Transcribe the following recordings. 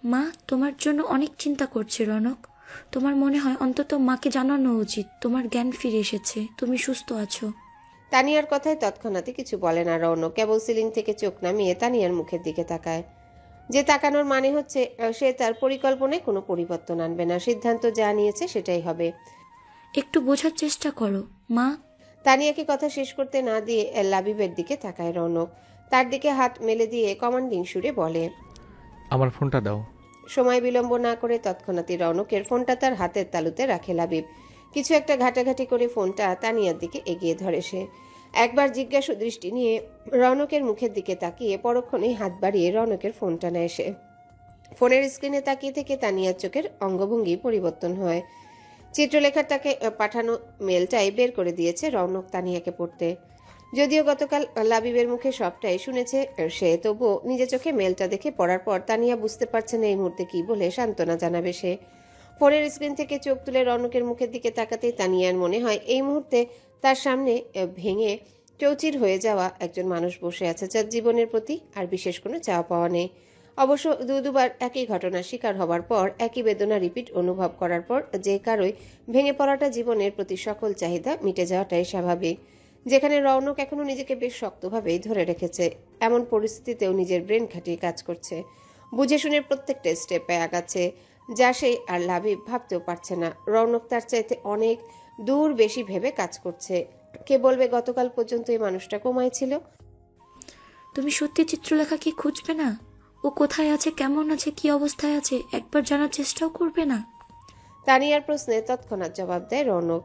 মা তোমার জন্য অনেক চিন্তা করছে রনক। তোমার মনে হয় অন্তত মাকে জানানো উচিত তোমার জ্ঞান ফিরে এসেছে, তুমি সুস্থ আছো। তানিয়ার কথায় তৎক্ষণাৎই কিছু বলে না রৌনক, কেবল সিলিং থেকে চোখ নামিয়ে তানিয়ার মুখের দিকে তাকায়। যে তাকানোর মানে হচ্ছে সে তার পরিকল্পনায় কোনো পরিবর্তন আনবে না, সিদ্ধান্ত যা নিয়েছে সেটাই হবে। একটু বোঝার চেষ্টা করো মা। তানিয়াকে কথা শেষ করতে না দিয়ে লাবিবের দিকে তাকায় রৌনক। তার দিকে হাত মেলে দিয়ে কমান্ডিং সুরে বলে, আমার ফোনটা দাও। সময় বিলম্ব না করে তৎক্ষণাৎই রৌনকের ফোনটা তার হাতের তালুতে রাখে লাবিব। কিছু একটা ঘাটাঘাটি করে ফোনটা তানিয়ার দিকে এগিয়ে ধরে সে। একবার জিজ্ঞাসু দৃষ্টি নিয়ে রৌনকের মুখের দিকে তাকিয়ে পরক্ষণেই হাত বাড়িয়ে রৌনকের ফোনটা নেয় সে। ফোনের স্ক্রিনে তাকিয়ে থেকে তানিয়ার চোখের অঙ্গভঙ্গি পরিবর্তন হয়। চিত্রলেখার তাকে পাঠানো মেলটাই বের করে দিয়েছে রৌনক তানিয়াকে পড়তে। যদিও গতকাল লাবিবের মুখে সবটাই শুনেছে সে, তবুও নিজে চোখে মেলটা দেখে পড়ার পর তানিয়া বুঝতে পারছে না এই মুহূর্তে কি বলে সান্ত্বনা জানাবে সে। ফোনের স্ক্রিন থেকে চোখ তুলে রৌনকের মুখের দিকে তাকাতেই তানিয়ার মনে হয় এই মুহূর্তে তার সামনে ভেঙে চৌচির হয়ে যাওয়া একজন মানুষ বসে আছে, যার জীবনের প্রতি আর বিশেষ কোনো চাওয়া পাওয়া নেই। অবশ্য দুবার একই ঘটনার শিকার হবার পর, একই বেদনা রিপিট অনুভব করার পর যে কারোই ভেঙে পড়াটা জীবনের প্রতি সকল চাহিদা মিটে যাওয়াটাই স্বাভাবিক। যেখানে রৌনক এখনো নিজেকে বেশ শক্তভাবেই ধরে রেখেছে, এমন পরিস্থিতিতেও নিজের ব্রেন খাটিয়ে কাজ করছে, বুঝে শুনে প্রত্যেকটা স্টেপে আগাচ্ছে, যা সে আর লাবিব ভাবতেও পারছে না। রৌনক তার চাইতে অনেক দূর বেশি ভেবে কাজ করছে। কে বলবে গতকাল পর্যন্ত এই মানুষটা কোমায় ছিল? তুমি সত্যি চিত্রলেখাকে খুঁজবে না? ও কোথায় আছে, কেমন আছে, কি অবস্থায় আছে একবার জানার চেষ্টাও করবে না? তানিয়ার প্রশ্নে তৎক্ষণাৎ জবাব দেয় রৌনক,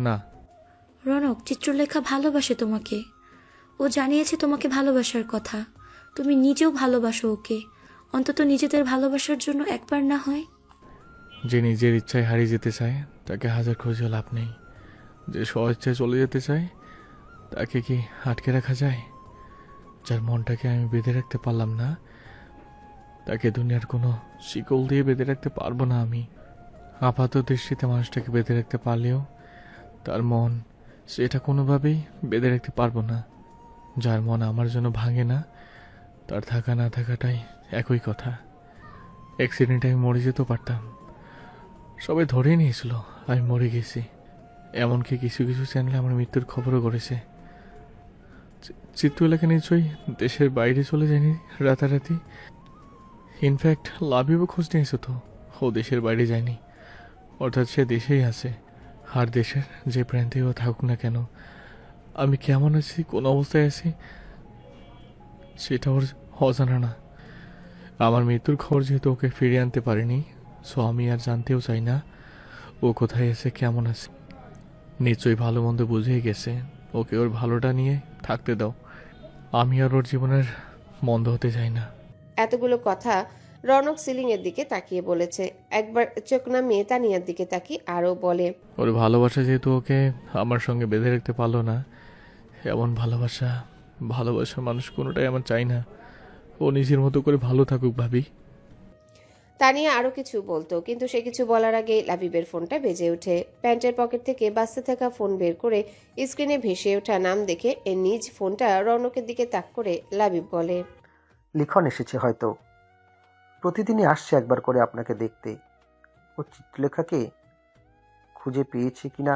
না। রনক, চিত্রলেখা ভালোবাসে তোমাকে। ও জানিয়েছে তোমাকে ভালোবাসার কথা। তুমি নিজেও ভালোবাসো ওকে। অন্তত নিজেদের ভালোবাসার জন্য একবার না হয়। যে নিজের ইচ্ছায় হারিয়ে যেতে চায় তাকে হাজার খুঁজে লাভ নেই। যে স্বইচ্ছায় চলে যেতে চায় তাকে কি আটকে রাখা যায়? যার মনটাকে আমি বেঁধে রাখতে পারলাম না, তাকে দুনিয়ার কোনো শিকল দিয়ে বেঁধে রাখতে পারবো না আমি। আপাত দৃষ্টিতে মানুষটাকে বেঁধে রাখতে পারলেও তার মন, সেটা কোনোভাবেই বেঁধে রাখতে পারবো না। যার মন আমার জন্য ভাঙে না, তার থাকা না থাকাটাই একই কথা। অ্যাক্সিডেন্টে আমি মরে যেতেও পারতাম, সবাই ধরেই নিয়েছিল আমি মরে গেছি। এমনকি কিছু কিছু চ্যানেলে আমার মৃত্যুর খবরও করেছে। চিত্রলেখা নিশ্চয়ই দেশের বাইরে চলে যায়নি রাতারাতি। ইনফ্যাক্ট লাভিও খোঁজ নিয়েছে তো, ও দেশের বাইরে যায়নি, অর্থাৎ সে দেশেই আছে। আর দেশের যে প্রান্তেও থাকুক না কেন, আমি কেমন আছি, কোন অবস্থায় আছি, সেটা ওর অজানা না। আমার মৃত্যুর খবর যেহেতু ওকে ফিরিয়ে আনতে পারিনি, সো আমি আর জানতেও চাই না ও কোথায় আছে, কেমন আছে। নিশ্চয়ই ভালো মন্দ বুঝেই গেছে, ওকে ওর ভালোটা নিয়ে থাকতে দাও। আমি আর ওর জীবনের মন্দ হতে চাই না। এতগুলো কথা রৌনক সিলিং এর দিকে তাকিয়ে বলেছে। একবার চোখ নামিয়ে তানিয়ার দিকে তাকিয়ে আরো বলে, ওর ভালোবাসা যেহেতু ওকে আমার সঙ্গে বেঁধে রাখতে পারলো না, এমন ভালোবাসার মানুষ কোনোটাই আমার চাই না। ও নিজের মতো করে ভালো থাকুক ভাবি। তানিয়া আরো কিছু বলতো, কিন্তু সে কিছু বলার আগে লাবিবের ফোনটা বেজে ওঠে। প্যান্টের পকেট থেকে বাজতে থাকা ফোন বের করে স্ক্রিনে ভেসে ওঠা নাম দেখে নিজ ফোনটা রৌনকের দিকে তাক করে লাবিব বলে, লিখন এসেছে হয়তো, প্রতিদিনই আসছে একবার করে আপনাকে দেখতে। ও চিত্রলেখাকে খুঁজে পেয়েছে কিনা,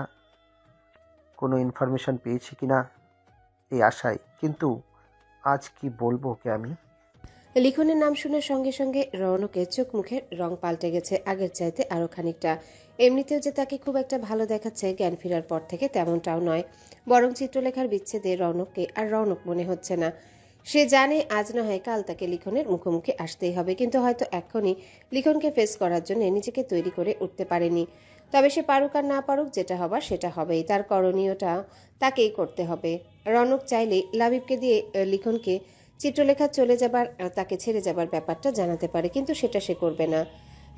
কোনো ইনফরমেশন পেয়েছে কিনা এই আশায়, কিন্তু আজ কি বলবো ওকে আমি। লিখনের নাম শোনার সঙ্গে সঙ্গে রৌনকের চোখ মুখের রং পাল্টে গেছে আগের চাইতে আরো খানিকটা। এমনিতেও যে তাকে খুব একটা ভালো দেখাচ্ছে জ্ঞান ফেরার পর থেকে তেমনটাও নয়, বরং চিত্রলেখার বিচ্ছেদে রৌনককে আর রৌনক মনে হচ্ছে না। সে জানে আজ না হয় কাল তাকে লিখনের মুখোমুখি আসতেই হবে, কিন্তু হয়তো এখনই লিখনকে ফেস করার জন্য নিজেকে তৈরি করে উঠতে পারেনি। তবে সে পারুক আর না পারুক, যেটা হবার সেটা হবেই, তার করণীয়টা তাকেই করতে হবে। রৌনক চাইলে লাবিবকে দিয়ে লিখনকে চিত্রলেখা চলে যাবার, তাকে ছেড়ে যাবার ব্যাপারটা জানাতে পারে, কিন্তু সেটা সে করবে না।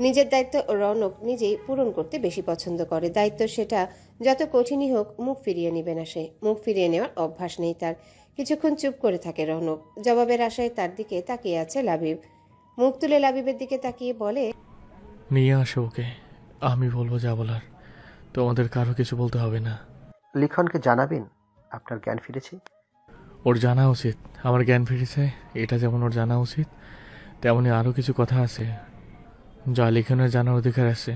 নিজের দায়িত্ব রৌনক নিজেই পূরণ করতে বেশি পছন্দ করে। দায়িত্ব সেটা যত কঠিনই হোক, মুখ ফিরিয়ে নিবে না সে। মুখ ফিরিয়ে নেওয়ার অভ্যাস নেই তার। কিছুক্ষণ চুপ করে থাকে রৌনক, জবাবের আশায় তার দিকে তাকিয়ে আছে লাবিব। মুখ তুলে লাবিবের দিকে তাকিয়ে বলে, নিয়ে আসো ওকে, আমি বলবো যা বলার, তোমাদের কারো কিছু বলতে হবে না। লিখনকে জানাবেন আপনার জ্ঞান ফিরেছে। ওর জানা উচিত আমার জ্ঞান ফিরেছে, এটা যেমন ওর জানা উচিত, তেমনি আরও কিছু কথা আছে যা লিখনের জানার অধিকার আছে।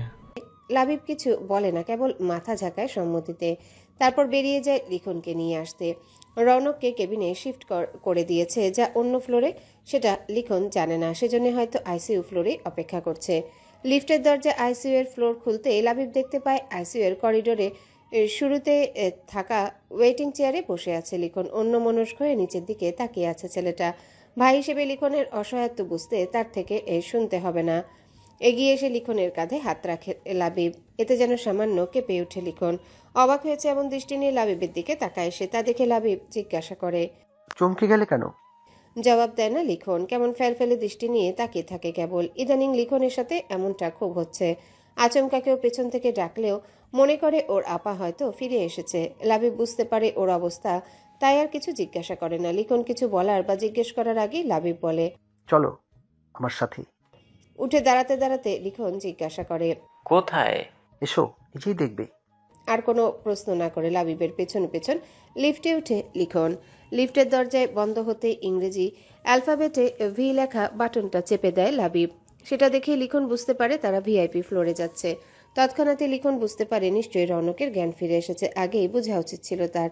লাবিব কিছু বলে না, কেবল মাথা ঝাঁকায় সম্মতিতে। তারপর বেরিয়ে যায় লিখনকে নিয়ে আসতে। রৌনককে কেবিনে শিফট করে দিয়েছে, যা অন্য ফ্লোরে, সেটা লিখন জানে না। সেজন্য হয়তো আইসিইউ ফ্লোরে অপেক্ষা করছে। লিফটের দরজা আইসিইউ এর ফ্লোর খুলতে লাবিব দেখতে পায় আইসিইউ এর করিডোরে শুরুতে থাকা ওয়েটিং চেয়ারে বসে আছে লিখন। অন্যমনস্ক হয়ে নিচের দিকে তাকিয়ে আছে ছেলেটা। ভাই হিসেবে লিখনের অসহায়ত্ব বুঝতে তার থেকে শুনতে হবে না। এগিয়ে এসে লিখনের কাঁধে হাত রাখে লাবিব। এতে যেন সামান্য কেঁপে ওঠে লিখন। অবাক হয়েছে এমন দৃষ্টি নিয়ে লাবিবের দিকে তাকায় সে। তা দেখে লাবিব জিজ্ঞাসা করে, চমকে গেলে কেন? জবাব দেয় না লিখন। কেমন ফেলফেলে দৃষ্টি নিয়ে তাকিয়ে থাকে কেবল। ইদানিং লিখনের সাথে এমনটা খুব হচ্ছে। আচমকা কেউ পেছন থেকে ডাকলেও মনে করে ওর আপা হয়তো ফিরে এসেছে। লাবিব বুঝতে পারে ওর অবস্থা, তাই আর কিছু জিজ্ঞাসা করে না। লিখন কিছু বলার বা জিজ্ঞেস করার আগেই লাবিব বলে, চলো আমার সাথে। উঠে দাঁড়াতে দাঁড়াতে লিখন জিজ্ঞাসা করে, কোথায়? এসো, নিজেই দেখবে। আর কোনো প্রশ্ন না করে লাবিবের পেছন পেছন লিফটে উঠে লিখন। লিফটের দরজায় বন্ধ হতে ইংরেজি অ্যালফাবেটে ভি লেখা বাটনটা চেপে দেয় লাবিব। সেটা দেখে লিখন বুঝতে পারে তারা ভিআইপি ফ্লোরে যাচ্ছে। তৎক্ষণাৎই লিখন বুঝতে পারে নিশ্চয়ই রৌনকের জ্ঞান ফিরে এসেছে। আগেই বোঝা উচিত ছিল তার।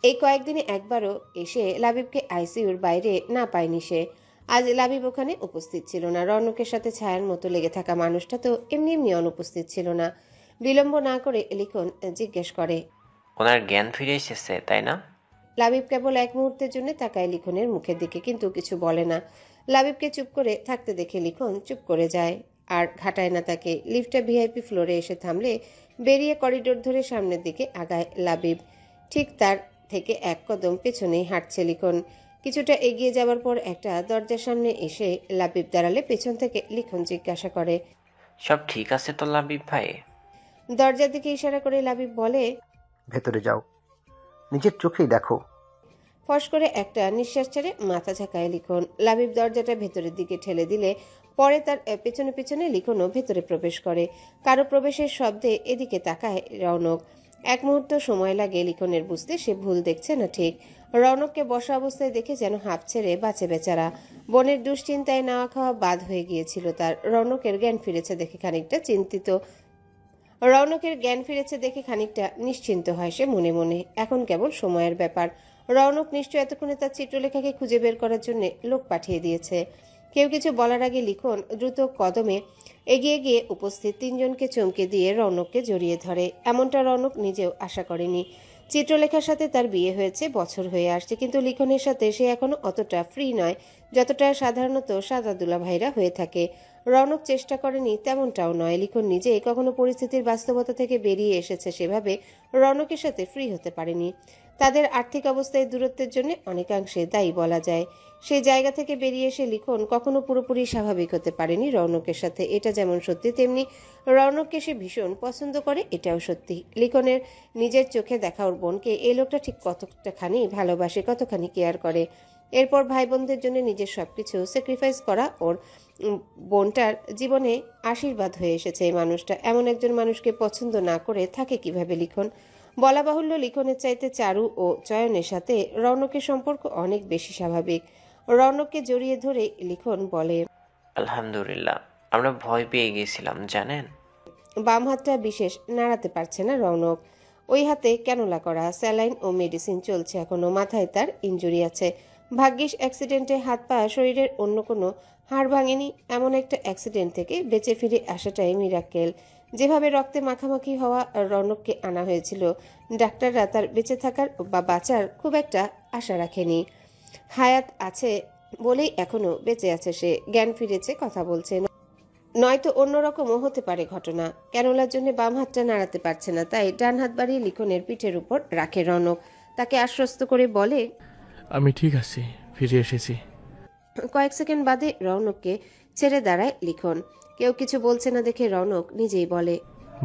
এই কয়েকদিনে একবারও এসে লাবিবকে আইসিইউর বাইরে না পায়নি সে। আজ লাবিব ওখানে উপস্থিত ছিল না। রৌনকের সাথে ছায়ার মতো লেগে থাকা মানুষটা তো এমনি এমনি অনুপস্থিত ছিল না। বিলম্ব না করে লিখন জিজ্ঞেস করে, ওনার জ্ঞান ফিরে এসেছে তাই না? লাবিব কেবল এক মুহূর্তের জন্য তাকায় লিখনের মুখের দিকে, কিন্তু কিছু বলে না। লাবিবকে চুপ করে থাকতে দেখে লিখন চুপ করে যায়, আর ঘাটায় না তাকে। লিফটটা ভিআইপি ফ্লোরে এসে থামলে বেরিয়ে করিডোর ধরে সামনের দিকে আগায় লাবিব। ঠিক তার থেকে এক কদম পেছনেই হাঁটছে লিখন। কিছুটা এগিয়ে যাবার পর একটা দরজার সামনে এসে লাবিব দাঁড়ালে পেছন থেকে লিখন জিজ্ঞাসা করে, সব ঠিক আছে তো লাবিব ভাই? দরজার দিকে ইশারা করে লাবিব বলে, ভেতরে যাও, নিজের চোখেই দেখো। ফস করে একটা নিঃশ্বাস ছেড়ে মাথা ঝাঁকায় লিখন। লাবিব দরজাটা ভেতরের দিকে ঠেলে দিলে পরে তার পেছনে পেছনে লিখনও ভেতরে প্রবেশ করে। কারো প্রবেশের শব্দে এদিকে তাকায় রৌনক। এক মুহূর্ত সময় লাগে লিখনের বুঝতে সে ভুল দেখছে না ঠিক। রৌনককে বসা অবস্থায় দেখে যেন হাঁপ ছেড়ে বাঁচে বেচারা। বনের দুশ্চিন্তায় নাওয়া খাওয়া বাদ হয়ে গিয়েছিল তার। রৌনকের জ্ঞান ফিরেছে দেখে খানিকটা নিশ্চিন্ত হয় সে মনে মনে। এখন কেবল সময়ের ব্যাপার। রৌনক নিশ্চয় এতক্ষণে তার চিত্রলেখাকে খুঁজে বের করার জন্য লোক পাঠিয়ে দিয়েছে। কেউ কিছু বলার আগে লিখন দ্রুত কদমে এগিয়ে গিয়ে উপস্থিত তিনজনকে চমকে দিয়ে রৌনককে জড়িয়ে ধরে। এমনটা রৌনক নিজেও আশা করেনি। চিত্রলেখার সাথে তার বিয়ে হয়েছে, বছর হয়ে আসছে, কিন্তু লিখনের সাথে সে এখনো অতটা ফ্রি নয় যতটা সাধারণত সাদা দুলাভাইরা হয়ে থাকে। রৌনক চেষ্টা করেনি তেমনটাও নয়। লিখন নিজে কখনো পরিস্থিতির বাস্তবতা থেকে বেরিয়ে এসেছে, সেভাবে রৌনকের সাথে ফ্রি হতে পারেনি। তাদের আর্থিক অবস্থায় দূরত্বের জন্য অনেকাংশে দায়ী বলা যায়। সেই জায়গা থেকে বেরিয়ে এসে লিখন কখনো পুরোপুরি স্বাভাবিক হতে পারেনি রৌনকের সাথে। এটা যেমন সত্যি, তেমনি রৌনককে সে ভীষণ পছন্দ করে, এটাও সত্যি। লিখনের নিজের চোখে দেখা ওর বোনকে এই লোকটা ঠিক কতখানি ভালোবাসে, কতখানি কেয়ার করে। এরপর ভাই বোনদের জন্য নিজের সবকিছু স্যাক্রিফাইস করা ওর বোনটার জীবনে আশীর্বাদ হয়ে এসেছে। এই মানুষটা এমন একজন মানুষকে পছন্দ না করে থাকে কিভাবে লিখন? বলা বাহুল্য, লিখনের চাইতে চারু ও চয়নের সাথে রৌনকের সম্পর্ক অনেক বেশি স্বাভাবিক। রৌনককে জড়িয়ে ধরে লিখন বলে, আলহামদুলিল্লাহ, আমরা ভয় পেয়ে গেছিলাম জানেন। বাম হাতটা বিশেষ নাড়াতে পারছে না রৌনক। ওই হাতে ক্যানোলা করা, স্যালাইন ও মেডিসিন চলছে এখনো। মাথায় তার ইনজুরি আছে। ভাগ্যিস অ্যাক্সিডেন্টে হাত পা, শরীরের অন্য কোনো হাড় ভাঙেনি। এমন একটা অ্যাক্সিডেন্ট থেকে বেঁচে ফিরে আসাটাই মিরাক্কেল। যেভাবে রক্তে মাখামাখি হওয়া রৌনককে আনা হয়েছিল, ডাক্তাররা তার বেঁচে থাকার বা বাঁচার খুব একটা আশা রাখেনি। হায়াত আছে বলেই এখনো বেঁচে আছে সে, জ্ঞান ফিরেছে, কথা বলছে। নয়তো অন্যরকমও হতে পারে ঘটনা। ক্যানোলার জন্য বাম হাতটা নাড়াতে পারছে না, তাই ডান হাত বাড়িয়ে লিখনের পিঠের উপর রাখে রৌনক। তাকে আশ্বস্ত করে বলে, আমি ঠিক আছি, ফিরে এসেছি। কয়েক সেকেন্ড বাদে রৌনককে ছেড়ে দাঁড়ায় লিখন। কেউ কিছু বলছে না দেখে রৌনক নিজেই বলে,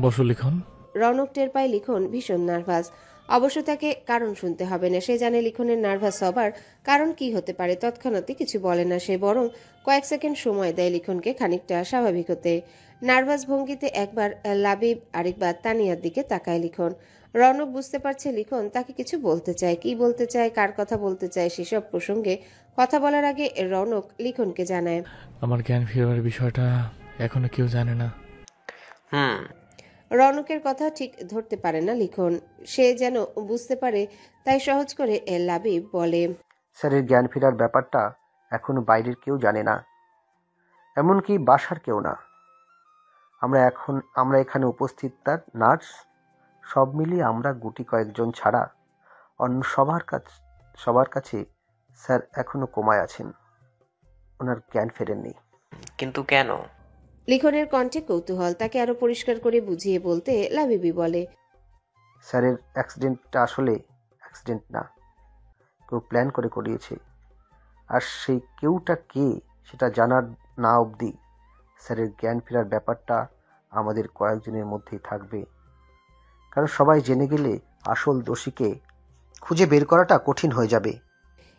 বসো লিখন। রৌনক টের পায় লিখন ভীষণ নার্ভাস। অবশ্য তাকে কারণ শুনতে হবে না, সে জানে লিখনের নার্ভাস হবার কারণ কি হতে পারে। তৎক্ষণাৎই কিছু বলে না সে, বরং কয়েক সেকেন্ড সময় দেয় লিখনকে খানিকটা স্বাভাবিক হতে। নার্ভাস ভঙ্গিতে একবার লাবিব, আরেকবার তানিয়ার দিকে তাকায় লিখন। রৌনক বুঝতে পারছে লিখন তাকে কিছু বলতে চায়। কি বলতে চায়, কার কথা বলতে চায়, সেসব প্রসঙ্গে কথা বলার আগে রৌনক লিখনকে জানায়, আমার জ্ঞান ফেরার বিষয়টা এখনো কেউ জানে না। হুম। রৌনকের কথা ঠিক ধরতে পারে না লিখন। সে যেন বুঝতে পারে, তাই সহজ করে লাবিব বলে, স্যারের জ্ঞান ফেরার ব্যাপারটা এখনো বাইরের কেউ জানে না, এমনকি বাসার কেউ না। আমরা এখানে উপস্থিত তার নার্স, সব মিলিয়ে আমরা গুটি কয়েকজন ছাড়া অন্য সবার কাছে স্যার এখনো কোমায় আছেন, ওনার জ্ঞান ফেরেননি। কিন্তু কেন? লিখনের কণ্ঠে কৌতূহল। তাকে আরো পরিষ্কার করে বুঝিয়ে বলতে লাবিবি বলে, স্যারের অ্যাক্সিডেন্টটা আসলে অ্যাক্সিডেন্ট না, কেউ প্ল্যান করে করিয়েছে। আর সেই কেউটা কে সেটা জানার না অবধি স্যারের জ্ঞান ফেরার ব্যাপারটা আমাদের কয়েকজনের মধ্যেই থাকবে, কারণ সবাই জেনে গেলে আসল দোষীকে খুঁজে বের করাটা কঠিন হয়ে যাবে।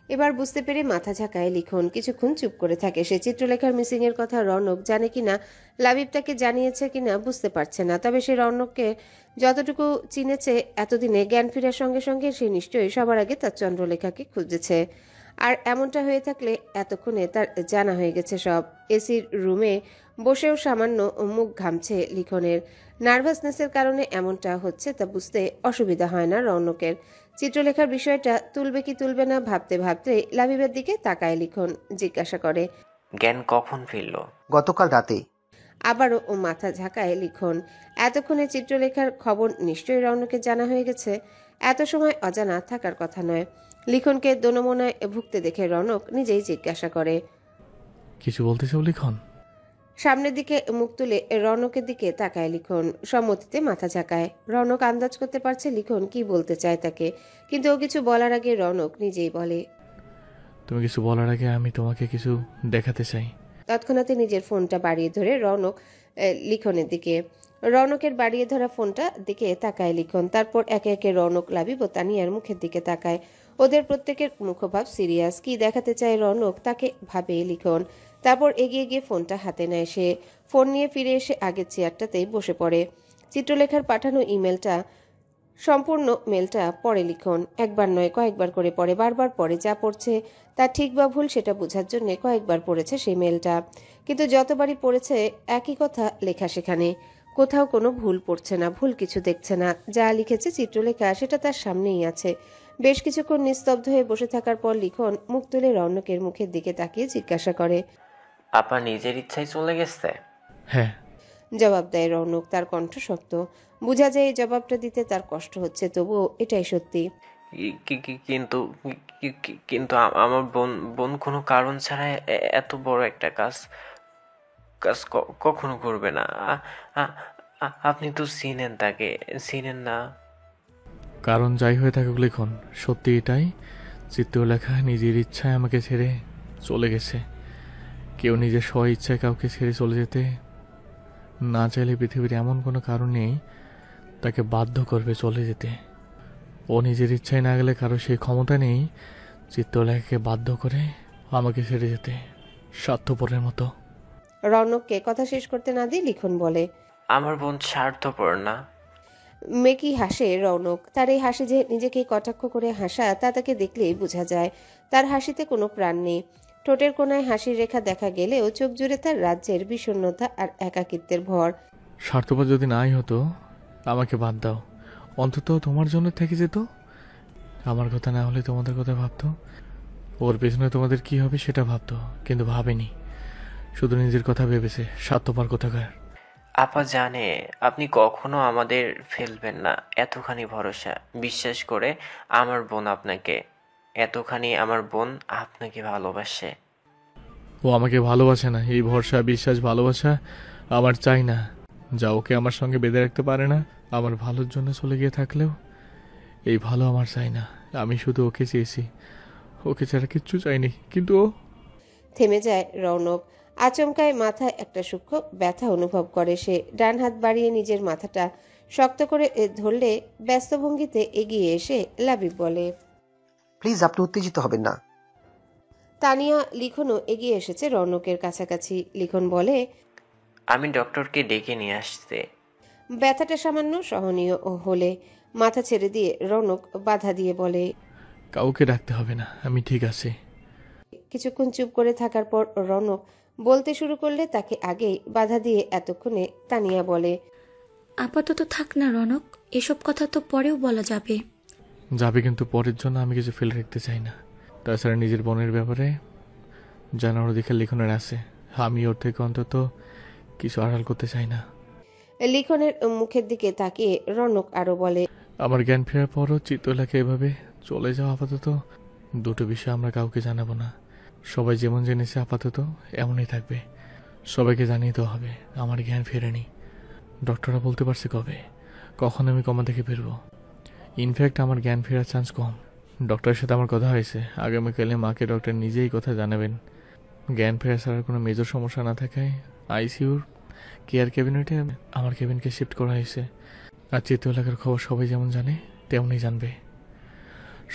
এবার বুঝতে পেরে মাথা ঝাঁকায় লিখন। কিছুক্ষণ চুপ করে থাকে সে। চিত্রলেখার মিসিং এর কথা রৌনক জানে কিনা, লাবিব তাকে জানিয়েছে কিনা বুঝতে পারছে না। তবে সে রৌনককে যতটুকু চিনেছে এতদিনে, জ্ঞান ফেরার সঙ্গে সঙ্গে সে নিশ্চয়ই সবার আগে তার চন্দ্রলেখাকে খুঁজেছে। আর এমনটা হয়ে থাকলে এতক্ষণে তার জানা হয়ে গেছে সব। এসির রুমে বসেও সামান্য মুখ ঘামছে লিখনের। নার্ভাসনেসের কারণে এমনটা হচ্ছে তা বুঝতে অসুবিধা হয় না রৌনকের। চিত্রলেখার বিষয়টা তুলবে কি তুলবে না ভাবতে ভাবতে লাবিবের দিকে তাকায় লিখন। জিজ্ঞাসা করে, জ্ঞান কখন ফিরল? গতকাল রাতে। আবারও ও মাথা ঝাঁকায় লিখন। এতক্ষণে চিত্রলেখার খবর নিশ্চয়ই রৌনকের জানা হয়ে গেছে। এত সময় অজানা থাকার কথা নয়। লিখনকে দোনমোনায় ভুগতে দেখে রৌনক নিজেই জিজ্ঞাসা করে, কিছু বলতে চাও লিখন? সামনের দিকে মুখ তুলে রৌনকের দিকে তাকায় লিখন। সম্মতিতে মাথা ঝাঁকায়। রৌনক আন্দাজ করতে পারছে লিখন কি বলতে চায় তাকে, কিন্তু ও কিছু বলার আগে রৌনক নিজেই বলে, তুমি কিছু বলার আগে আমি তোমাকে কিছু দেখাতে চাই। তৎক্ষণাৎ নিজের ফোনটা বাড়িয়ে ধরে রৌনক লিখনের দিকে। রৌনকের বাড়িয়ে ধরা ফোনটা দিকে তাকায় লিখন। তারপর একে একে রৌনক, লাবিব ও তানিয়ার মুখের দিকে তাকায়। ওদের প্রত্যেকের মুখভাব সিরিয়াস। কি দেখাতে চায় রৌনক তাকে ভাবে লিখন। তারপর এগিয়ে গিয়ে ফোনটা হাতে নেয় সে। ফোন নিয়ে ফিরে এসে আগের চেয়ারটাতেই বসে পড়ে। চিত্রলেখার পাঠানো ইমেলটা, সম্পূর্ণ মেলটা পড়ে লিখন। একবার নয় কয়েকবার করে পড়ে। বারবার পড়ে। যা পড়ছে তা ঠিক বা ভুল সেটা বোঝার জন্য কয়েকবার পড়েছে সেই মেলটা। কিন্তু যতবারই পড়েছে একই কথা লেখা সেখানে। কোথাও কোনো ভুল পড়ছে না, ভুল কিছু দেখছে না। যা লিখেছে চিত্রলেখা সেটা তার সামনেই আছে। বেশ কিছুক্ষণ নিস্তব্ধ হয়ে বসে থাকার পর লিখন মুখ তুলে রৌনকের মুখের দিকে তাকিয়ে জিজ্ঞাসা করে, আপা নিজের ইচ্ছায় চলে গেছে? হ্যাঁ। জবাব দেয় রৌনক। তার কণ্ঠ শক্ত। বোঝা যায় এই জবাবটা দিতে তার কষ্ট হচ্ছে, তবুও এটাই সত্যি। কিন্তু আমার বোন কোনো কারণ ছাড়া এত বড় একটা কাজ কাজ কখনো করবে না। আপনি তো চিনেন তাকে, চিনেন না? কারণ যাই হয়ে থাকুক লিখন, সত্যি এটাই, চিত্রলেখা নিজের ইচ্ছায় আমাকে ছেড়ে চলে গেছে। কেউ নিজের স্ব ইচ্ছায় কাউকে ছেড়ে চলে যেতে না চাইলে পৃথিবীর এমন কোনো কারণ নেই তাকে বাধ্য করবে চলে যেতে। ও নিজের ইচ্ছায় না গেলে কারো সেই ক্ষমতা নেই চিত্রলেখাকে বাধ্য করে আমাকে ছেড়ে যেতে, স্বার্থপরের মতো। রৌনককে কথা শেষ করতে না দিয়ে লিখন বলে, আমার বোন স্বার্থপর না। মেকি হাসে রৌনক। তার এই হাসি যে নিজেকে কটাক্ষ করে হাসা তা তাকে দেখলেই বোঝা যায়। তার হাসিতে কোনো প্রাণ নেই। ঠোঁটের কোনায় হাসির রেখা দেখা গেলেও চোখ জুড়ে তার রাজ্যের বিষণ্ণতা আর একাকিত্বের ভর। স্বার্থপর যদি নাই হতো আমাকে বাদ দাও, অন্তত তোমার জন্য থেকে যেত। আমার কথা না হলে তোমাদের কথা ভাবতো, ওর পেছনে তোমাদের কি হবে সেটা ভাবতো, কিন্তু ভাবেনি, শুধু নিজের কথা ভেবেছে। স্বার্থপর কোথাকার। আপা জানে আপনি কখনো আমাদের ফেলবেন না, এতখানি ভরসা। বিশ্বাস করে আমার বোন আপনাকে, এতখানি আমার বোন আপনাকে ভালোবাসে। ও আমাকে ভালোবাসে না, এই ভরসা, বিশ্বাস, ভালোবাসা আমার চাই না। যা ওকে আমার সঙ্গে বেঁধে রাখতে পারে না, আমার ভালোর জন্য চলে গিয়ে থাকলেও এই ভালো আমার চাই না। আমি শুধু ওকে চেয়েছি, ওকে ছাড়া কিচ্ছু চাইনি। কিন্তু ও থেমে যায় রৌনক। আচমকায় মাথায় একটা সূক্ষ্ম ব্যথা অনুভব করে সে। ডান হাত বাড়িয়ে নিজের মাথাটা শক্ত করে ধরলে ব্যস্ত ভঙ্গিতে এগিয়ে এসে লাবিব বলে, প্লিজ আপনি উত্তেজিত হবেন না। তানিয়া লিখনও এগিয়ে এসেছে রৌনকের কাছাকাছি। লিখন বলে, আমি ডক্টরকে ডেকে নিয়ে আসতে। ব্যথাটা সামান্য সহনীয় হলে মাথা ছেড়ে দিয়ে রৌনক বাধা দিয়ে বলে, কাউকে ডাকতে হবে না, আমি ঠিক আছি। কিছুক্ষণ চুপ করে থাকার পর রৌনক বলতে শুরু করলে তাকে আগেই বাধা দিয়ে এতক্ষণে তানিয়া বলে, আপাতত থাক না রনক, এসব কথা তো পরেও বলা যাবে। যাবে, কিন্তু পরের জন্য আমি কিছু ফেলে রাখতে চাই না। তাছাড়া নিজের বোনের ব্যাপারে জানার অধিকার লিখনের আছে। আমি ওর থেকে অন্তত কিছু আড়াল করতে চাই না। লিখনের মুখের দিকে তাকিয়ে রৌনক আরো বলে, আমার জ্ঞান ফেরার পরও চিত্রলেখা এভাবে চলে যাওয়া আপাতত দুটো বিষয় আমরা কাউকে জানাবো না। সবাই যেমন জেনেছে আপাতত এমনই থাকবে। সবাইকে জানিয়ে তো হবে আমার জ্ঞান ফেরেনি। ডক্টররা বলতে পারছে কবে কখন আমি কমা থেকে ফিরবো। ইনফ্যাক্ট আমার জ্ঞান ফেরার চান্স কম। ডক্টরের সাথে আমার কথা হয়েছে, আগামীকালে মাকে ডক্টর নিজেই কথা জানাবেন। জ্ঞান ফেরা ছাড়ার কোনো মেজর সমস্যা না থাকায় আইসিইউর কেয়ার ক্যাবিনেটে আমার কেবিনকে শিফট করা হয়েছে। আর চিত্রলেখার খবর সবাই যেমন জানে তেমনই জানবে।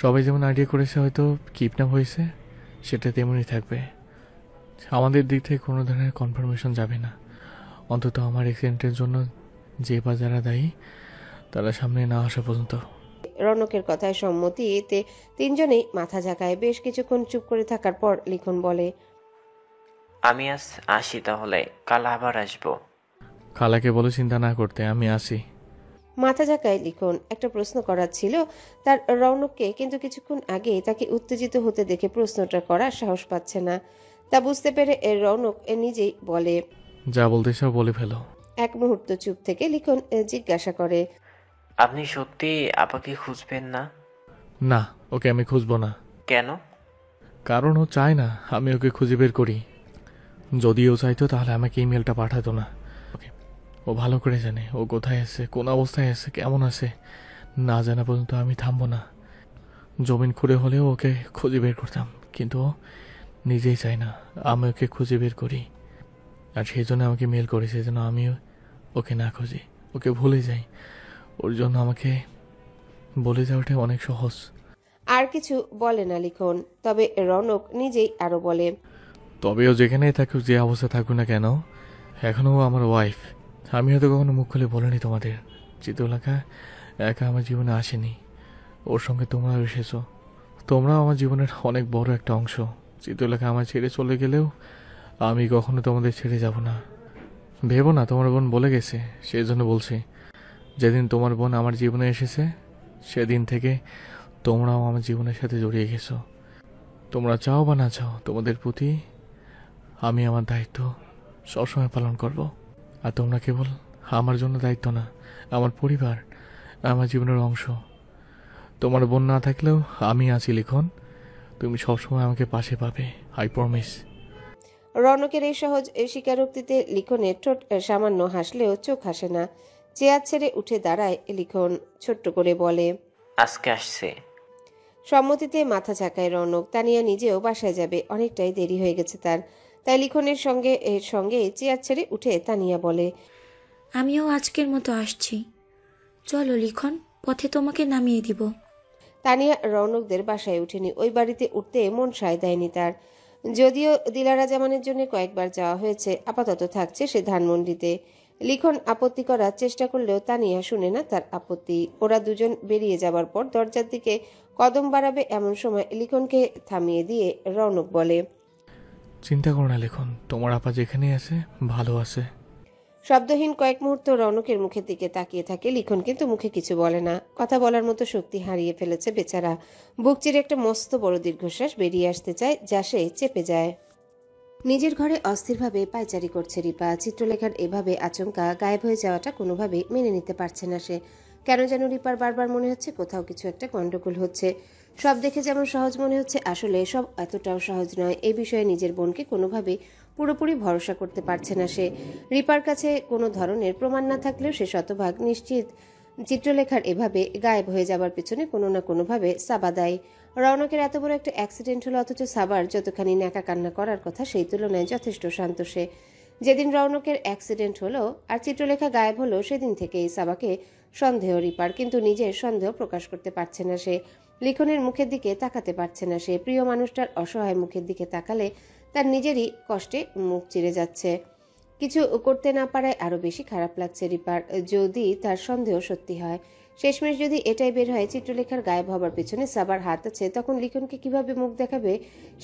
সবাই যেমন আইডিয়া করেছে হয়তো কিডন্যাপ হয়েছে, সেটা তেমনই থাকবে। আমাদের দিক থেকে কোনো ধরনের কনফার্মেশন যাবে না, অন্তত আমার অ্যাক্সিডেন্টের জন্য যে বা যারা দায়ী তারা সামনে না আসা পর্যন্ত। রৌনকের কথায় সম্মতি এতে তিনজনেই মাথা ঝাঁকায়। বেশ কিছুক্ষণ চুপ করে থাকার পর লিখন বলে, আমি আজ আসি তাহলে, কাল আবার আসবো। খালাকে বলে চিন্তা না করতে, আমি আসি। মাথা ঝাঁকায় লিখন। একটা প্রশ্ন করার ছিল তার রৌনককে, কিন্তু কিছুক্ষণ আগে তাকে উত্তেজিত হতে দেখে প্রশ্নটা করার সাহস পাচ্ছে না। তা বুঝতে পেরে রৌনক নিজেই বলে, যা বলতে চাও বলে ফেলো। এক মুহূর্ত চুপ থেকে লিখন জিজ্ঞাসা করে, আপনি সত্যি আপাকে খুঁজবেন না? না, ওকে আমি খুঁজবো না। কেন? কারণ ও চায় না আমি ওকে খুঁজে বের করি। যদি ও চাইতো তাহলে আমাকে ইমেলটা পাঠাতো না। ওকে, ও ভালো করে জানে ও কোথায় আছে, কোন অবস্থায় আছে, কেমন আছে। না জানা পর্যন্ত আমি থামবো না। জমিন খুঁড়ে হলেও ওকে খুঁজে বের করতাম, কিন্তু ও নিজেই চায় না আমি ওকে খুঁজে বের করি। আর সেই জন্য আমাকে মেল করেছে যেন আমি ওকে না খুঁজি, ওকে ভুলে যাই। ওর জন্য আমাকে বলে যাওয়াটা অনেক সহজ। আর কিছু বলে না লিখন। তবে রৌনক নিজেই আরো বলে, তবেও যেখানেই থাকুক, যে অবস্থা থাকুক না কেন, এখনও আমার ওয়াইফ। আমি হয়তো কখনো মুখ খুলে বলিনি তোমাদের। চিত্রলেখা একা আমার জীবনে আসেনি, ওর সঙ্গে তোমরাও এসেছো। তোমরাও আমার জীবনের অনেক বড় একটা অংশ। চিত্রলেখা আমার ছেড়ে চলে গেলেও আমি কখনো তোমাদের ছেড়ে যাব না। ভেবো না তোমার বোন বলে গেছে, সেই জন্য বলছি। যেদিন তোমার বোন আমার জীবনে এসেছে সেদিন থেকে তোমরাও আমার জীবনের সাথে জড়িয়ে গেছো। তোমরা চাও বা না চাও, তোমাদের প্রতি আমি আমার দায়িত্ব সবসময় পালন করব। আর তোমরা কেবল আমার জন্য দায়িত্ব না, আমার পরিবার আমার জীবনের অংশ। তোমার বোন না থাকলেও আমি আছি লিখন। তুমি সবসময় আমাকে পাশে পাবে, আই প্রমিস। রৌনকের এই সহজ স্বীকারোক্তিতে লিখনের ঠোঁট সামান্য হাসলেও চোখ হাসে না। চেয়ার ছেড়ে উঠে দাঁড়ায় লিখন। ছোট্ট করে বলে, আজকে আসছে। সম্মতিতে মাথা ঝাঁকায় রৌনক। তানিয়া নিজেও বাসায় যাবে, অনেকটাই দেরি হয়ে গেছে তার। তাই লিখনের সঙ্গে চেয়ার ছেড়ে উঠে তানিয়া বলে, আমিও আজকের মতো আসছি। চলো লিখন, পথে তোমাকে নামিয়ে দিব। তানিয়া রৌনকদের বাসায় উঠেনি। ওই বাড়িতে উঠতে মন সায় দেয়নি তার। যদিও দিলারা জামানের জন্য কয়েকবার যাওয়া হয়েছে, আপাতত থাকছে সে ধানমন্ডিতে। লিখন আপত্তি করার চেষ্টা করলেও তানিয়া শুনে না তার আপত্তি। ওরা দুজন বেরিয়ে যাবার পর দরজার দিকে কদম বাড়াবে এমন সময় লিখনকে থামিয়ে দিয়ে রৌনক বলে, চিন্তা করো না লিখন, তোমার আপা যেখানে আছে ভালো আছে। শব্দহীন কয়েক মুহূর্ত রৌনকের মুখের দিকে তাকিয়ে থাকে লিখন, কিন্তু মুখে কিছু বলে না। কথা বলার মতো শক্তি হারিয়ে ফেলেছে বেচারা। বুক চিরে একটা মস্ত বড় দীর্ঘশ্বাস বেরিয়ে আসতে চায়, যা সে চেপে যায়। নিজের ঘরে অস্থিরভাবে পায়চারি করছে রিপা। চিত্রলেখার এভাবে আচমকা গায়েব হয়ে যাওয়াটা কোনোভাবেই মেনে নিতে পারছে না সে। কেন যেন রিপার বারবার মনে হচ্ছে কোথাও কিছু একটা গন্ডগোল হচ্ছে। সব দেখে যেমন সহজ মনে হচ্ছে, আসলে সব এতটাও সহজ নয়। এই বিষয়ে নিজের বোনকে কোনোভাবেই পুরোপুরি ভরসা করতে পারছে না সে। রিপার কাছে কোনো ধরনের প্রমাণ না থাকলেও সে শতভাগ নিশ্চিত চিত্রলেখার এভাবে গায়েব হয়ে যাবার পিছনে কোনো না কোনোভাবে সাবা দায়ী। রৌনকের এত বড় একটা অ্যাক্সিডেন্ট হলো, অথচ সাবার যতখানি ন্যাকা কান্না করার কথা সেই তুলনায় যথেষ্ট শান্ত সে। যেদিন রৌনকের অ্যাক্সিডেন্ট হলো আর চিত্রলেখা গায়েব হলো সেদিন থেকেই সাবাকে সন্দেহ রিপার, কিন্তু নিজের সন্দেহ প্রকাশ করতে পারছে না সে। লিখনের মুখের দিকে তাকাতে পারছে না সে। প্রিয় মানুষটার অসহায় মুখের দিকে তাকালে তার নিজেরই কষ্টে মুখ চিরে যাচ্ছে। কিছু করতে না পারায় আরো বেশি খারাপ লাগছে রিপার। যদি তার সন্দেহ সত্যি হয়, শেষমেশ যদি এটাই বের হয় চিত্রলেখার গায়েব হবার পেছনে সাবার হাত আছে, তখন লিখনকে কিভাবে মুখ দেখাবে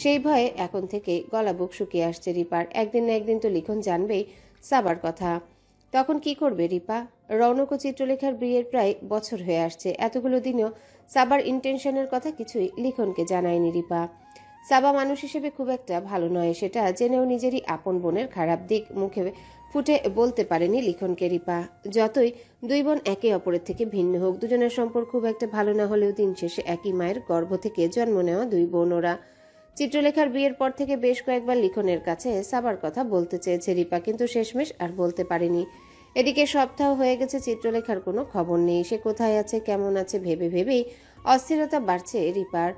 সেই ভয়ে এখন থেকে গলা বুক শুকিয়ে আসছে রিপার। একদিন না একদিন তো লিখন জানবেই সাবার কথা। তখন কি করবে রিপা? রৌনক ও চিত্রলেখার বিয়ের প্রায় বছর হয়ে আসছে, এতগুলো দিনেও সাবার ইন্টেনশনের কথা কিছুই লিখনকে জানায়নি রিপা। সাবা মানুষ হিসেবে খুব একটা ভালো নয়, সেটা জেনেও নিজেরই আপন বোনের খারাপ দিক মুখে ফুটে বলতে পারেনি লিখনকে রিপা। যতই দুই বোন একে অপরের থেকে ভিন্ন হোক, দুজনের সম্পর্ক খুব একটা ভালো না হলেও দিন শেষে একই মায়ের গর্ভ থেকে জন্ম নেওয়া দুই বোন ওরা। চিত্রলেখার বিয়ের পর থেকে বেশ কয়েকবার লিখনের কাছে সাবার কথা বলতে চেয়েছে রিপা, কিন্তু শেষমেশ আর বলতে পারেনি। এদিকে সপ্তাহ হয়ে গেছে চিত্রলেখার কোনো খবর নেই। সে কোথায় আছে, কেমন আছে ভেবে ভেবেই অস্থিরতা বাড়ছে রিপার।